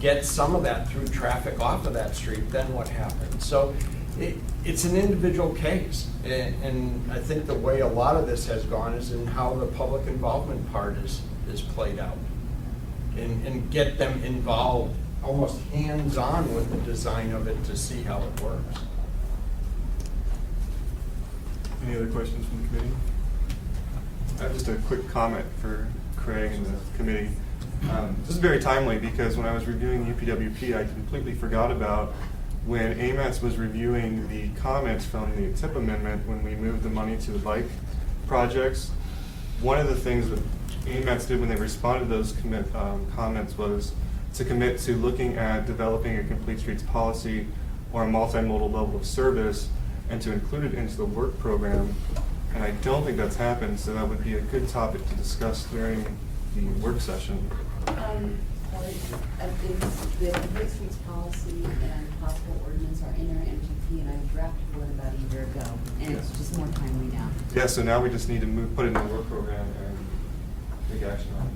get some of that through traffic off of that street, then what happens? So it's an individual case. And I think the way a lot of this has gone is in how the public involvement part is played out. And get them involved almost hands-on with the design of it to see how it works. Any other questions from the committee? Just a quick comment for Craig and the committee. This is very timely because when I was reviewing UPWP, I completely forgot about when AMATS was reviewing the comments from the TIP amendment when we moved the money to the bike projects. One of the things that AMATS did when they responded to those comments was to commit to looking at developing a complete streets policy or a multimodal level of service and to include it into the work program. And I don't think that's happened, so that would be a good topic to discuss during the work session. The complete streets policy and possible ordinance are in our MTP, and I drafted one about a year ago, and it's just more timely now. Yeah, so now we just need to put it in the work program and take action on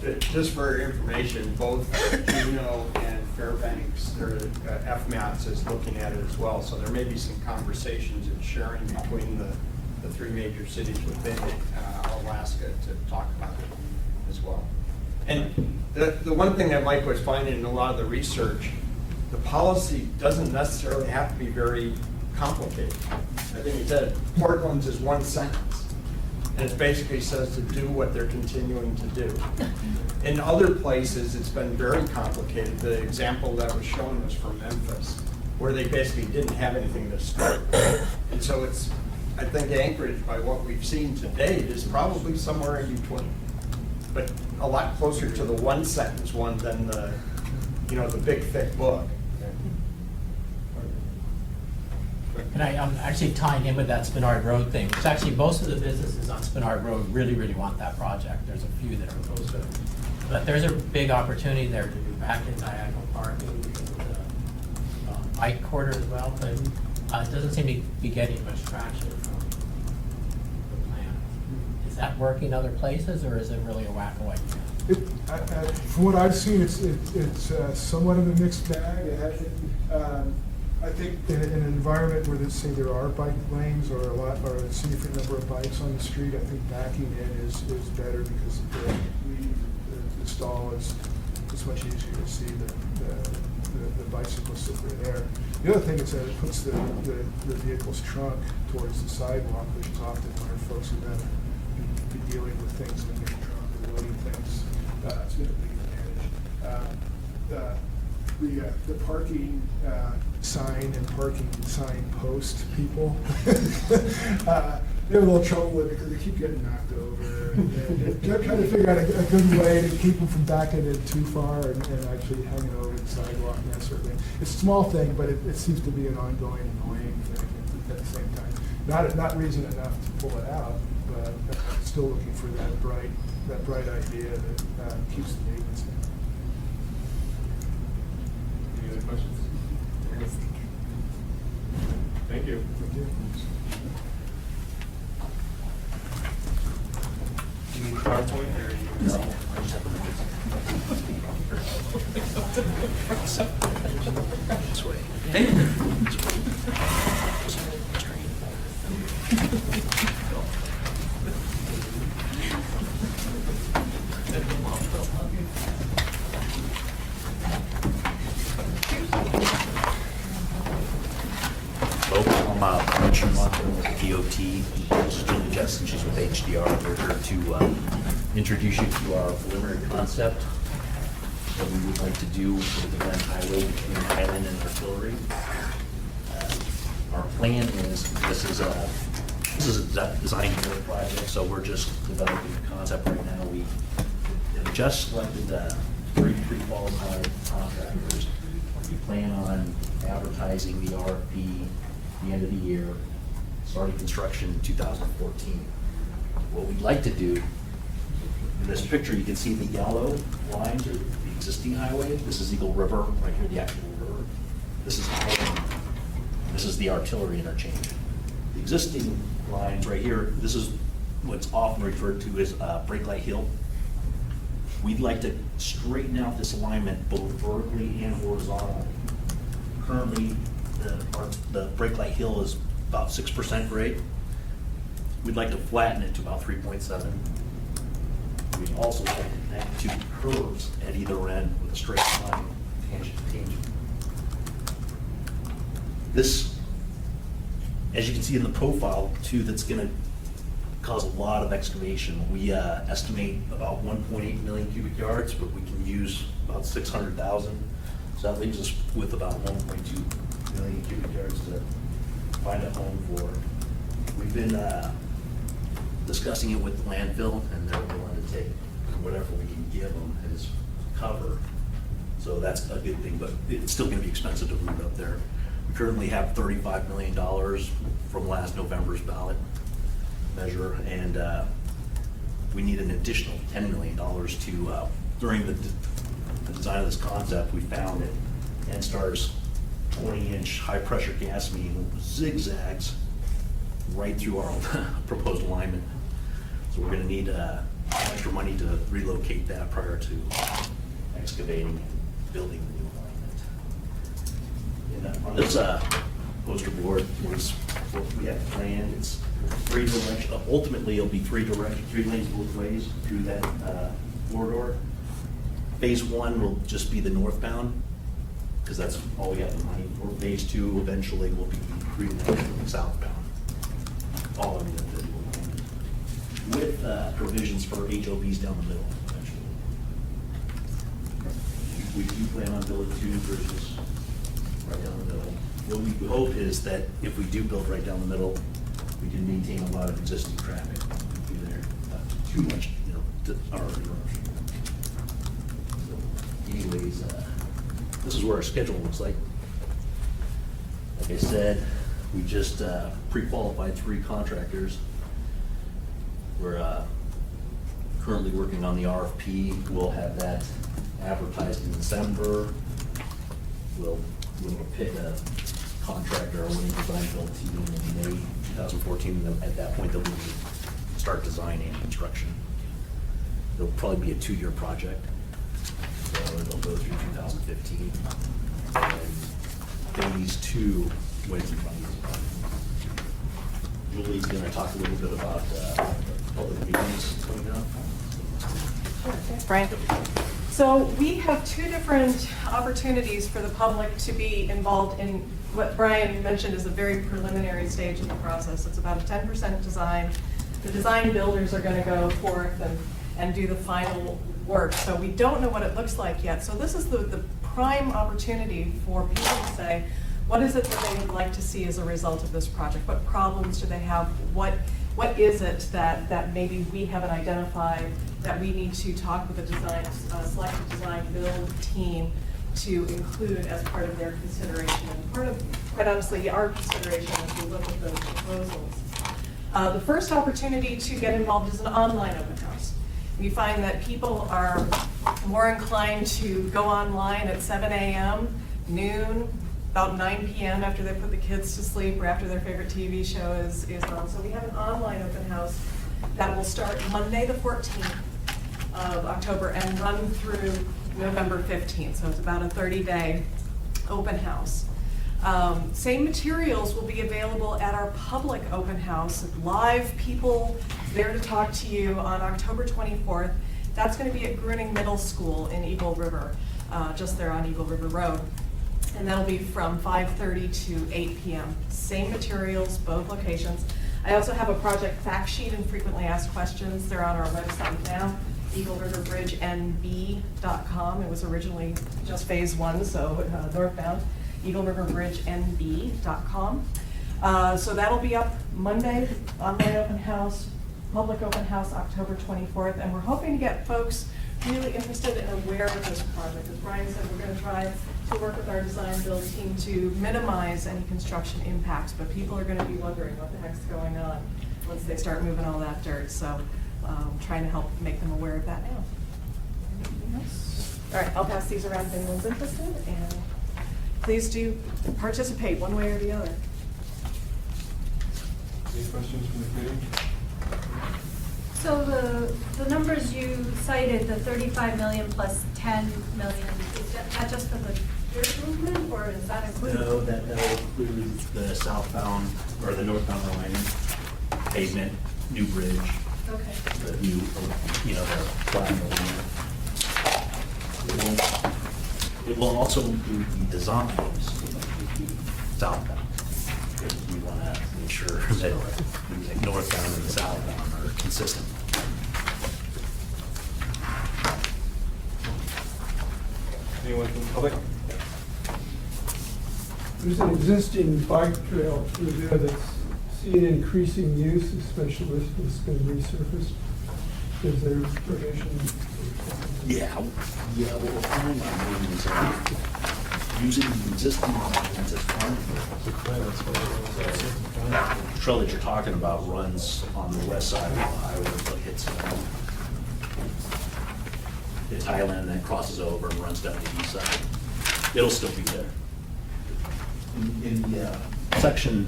it. Just for information, both Juneau and Fairbanks, their FMATS is looking at it as well. So there may be some conversations and sharing between the three major cities within Alaska to talk about it as well. And the one thing that Mike was finding in a lot of the research, the policy doesn't necessarily have to be very complicated. I think he said Portland's is one sentence. And it basically says to do what they're continuing to do. In other places, it's been very complicated. The example that was shown was from Memphis, where they basically didn't have anything to start with. And so it's, I think Anchorage, by what we've seen to date, is probably somewhere in between. But a lot closer to the one sentence one than the, the big thick book. And I'm actually tying in with that Spinard Road thing, which actually most of the businesses on Spinard Road really, really want that project. There's a few that are opposed to it. But there's a big opportunity there to do back in diagonal parking, bike corridor as well, but it doesn't seem to be getting much traction from the plan. Is that working other places, or is it really a whack away? From what I've seen, it's somewhat of a mixed bag. I think in an environment where, let's say, there are bike lanes or a significant number of bikes on the street, I think backing in is better because the stall is much easier to see the bicyclists that are there. The other thing is that it puts the vehicle's trunk towards the sidewalk, which is often where folks are going to be dealing with things in their trunk or loading things. It's been a big advantage. The parking sign and parking sign post people, they have a little trouble with it because they keep getting knocked over. And they're trying to figure out a good way to keep them from backing it too far and actually hanging over the sidewalk and that sort of thing. It's a small thing, but it seems to be an ongoing annoying thing at the same time. Not reason enough to pull it out, but still looking for that bright idea that keeps the maintenance down. Any other questions? Thank you. Thank you. Do you need PowerPoint or This way. I'm Richard Monson with DOT. This is Julie Justin. She's with HDR. We're here to introduce you to our preliminary concept that we would like to do for the Glen Highway between Highland and Artillery. Our plan is this is a design build project, so we're just developing the concept right now. We have just selected the 3 pre-qualified contractors. We plan on advertising the RFP at the end of the year, starting construction in 2014. What we'd like to do, in this picture, you can see the yellow lines are the existing highway. This is Eagle River, right here, the actual river. This is highway. This is the artillery interchange. The existing lines right here, this is what's often referred to as Brake Light Hill. We'd like to straighten out this alignment both vertically and horizontally. Currently, the Brake Light Hill is about 6% grade. We'd like to flatten it to about 3.7. We'd also like to connect two curves at either end with a straight line, tangent to tangent. This, as you can see in the profile too, that's gonna cause a lot of excavation. We estimate about 1.8 million cubic yards, but we can use about 600,000. So that leaves us with about 1.2 million cubic yards to find a home for. We've been discussing it with the landfill, and they're willing to take whatever we can give them as cover. So that's a good thing, but it's still gonna be expensive to move up there. We currently have $35 million from last November's ballot measure, and we need an additional $10 million to, during the design of this concept, we found that NSTAR's 20-inch high-pressure gas main zigzags right through our proposed alignment. So we're gonna need extra money to relocate that prior to excavating and building the new alignment. And on this poster board was what we have planned. It's 3 direction. Ultimately, it'll be 3 lanes both ways through that corridor. Phase 1 will just be the northbound, because that's all we have the money for. Phase 2 eventually will be 3 lanes southbound, all in the individual lane, with provisions for HOVs down the middle eventually. We do plan on building 2 bridges right down the middle. What we hope is that if we do build right down the middle, we can maintain a lot of existing traffic through there, not too much, to our interruption. So anyways, this is what our schedule looks like. Like I said, we just pre-qualified 3 contractors. We're currently working on the RFP. We'll have that advertised in December. We'll pick a contractor, a winning design build team in May 2014. And at that point, they'll start design and construction. It'll probably be a 2-year project. So it'll go through 2015. And phase 2, what's in front of you. Julie's going to talk a little bit about public meetings coming up. Sure, thanks, Brian. So we have 2 different opportunities for the public to be involved in what Brian mentioned is a very preliminary stage in the process. It's about a 10% design. The design builders are going to go forth and do the final work. So we don't know what it looks like yet. So this is the prime opportunity for people to say, what is it that they would like to see as a result of this project? What problems do they have? What is it that maybe we haven't identified that we need to talk with the selected design build team to include as part of their consideration, and part of, quite honestly, our consideration as we look at those proposals. The first opportunity to get involved is an online open house. We find that people are more inclined to go online at 7 a.m., noon, about 9 p.m. after they put the kids to sleep or after their favorite TV show is on. So we have an online open house that will start Monday the 14th of October and run through November 15th. So it's about a 30-day open house. Same materials will be available at our public open house. Live people there to talk to you on October 24th. That's going to be at Gruning Middle School in Eagle River, just there on Eagle River Road. And that'll be from 5:30 to 8 p.m. Same materials, both locations. I also have a project fact sheet and frequently asked questions. They're on our website now, eagleriverbridgenb.com. It was originally just phase 1, so northbound, eagleriverbridgenb.com. So that'll be up Monday, online open house, public open house, October 24th. And we're hoping to get folks really interested and aware of this project. As Brian said, we're going to try to work with our design build team to minimize any construction impacts, but people are going to be wondering what the heck's going on once they start moving all that dirt. So trying to help make them aware of that now. Anything else? All right, I'll pass these around if anyone's interested, and please do participate one way or the other. Any questions from the committee? So the numbers you cited, the 35 million plus 10 million, is that just for the dirt movement, or is that included? No, that includes the southbound, or the northbound line, pavement, new bridge, Okay. the new, the flying line. It will also include the designs southbound. We want to make sure that the northbound and the southbound are consistent. Anyone from the public? There's an existing bike trail through there that's seen increasing use, especially if it's been resurfaced. Is there provision? Yeah, what we're planning on doing is using the existing lines as farm. The trail that you're talking about runs on the west side of the highway, but it's Highland, then crosses over and runs down the east side. It'll still be there. In the section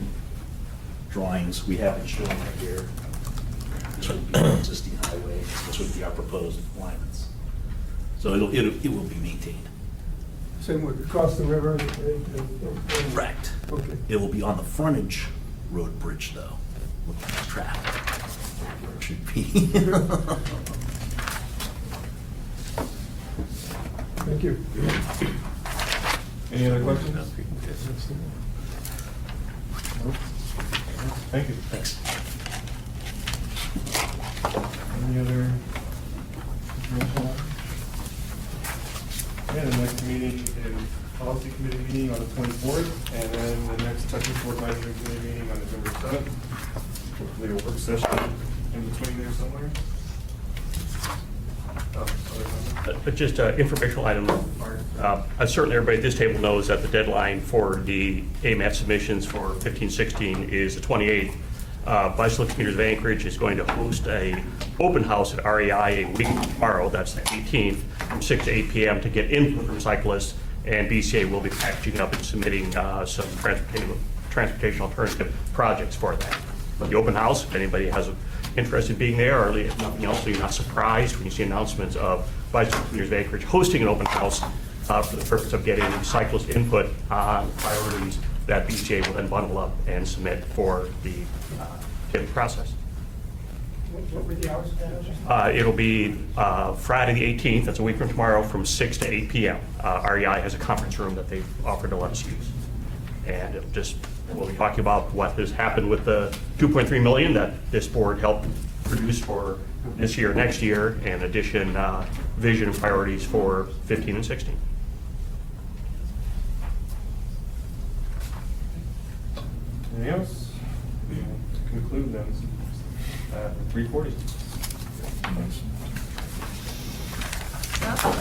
drawings, we have it shown right here. This would be the existing highway, this would be our proposed alignments. So it will be maintained. Same way, across the river? Correct. Okay. It will be on the frontage road bridge, though, with the traffic. It should be. Thank you. Any other questions? Thank you. Thanks. Any other information? Yeah, the next meeting is policy committee meeting on the 24th, and then the next technical advisory committee meeting on November 7th. Hopefully a work session in between there somewhere. Oh, other comments? Just an informational item. Certainly everybody at this table knows that the deadline for the AMATS submissions for 15-16 is the 28th. Bicycle Commuters of Anchorage is going to host a open house at REI a week tomorrow, that's the 18th, from 6 to 8 p.m. to get input from cyclists, and BCA will be packaging up and submitting some transportation alternative projects for that. But the open house, if anybody has an interest in being there, or if nothing else, so you're not surprised when you see announcements of Bicycle Commuters of Anchorage hosting an open house for the purpose of getting cyclist input on priorities that BCA will then bundle up and submit for the bidding process. What were the hours? It'll be Friday the 18th, that's a week from tomorrow, from 6 to 8 p.m. REI has a conference room that they've offered to let us use. And it'll just, we'll be talking about what has happened with the $2.3 million that this board helped produce for this year, next year, and in addition, vision and priorities for 15 and 16. Anything else? To conclude then, 3:40. Well,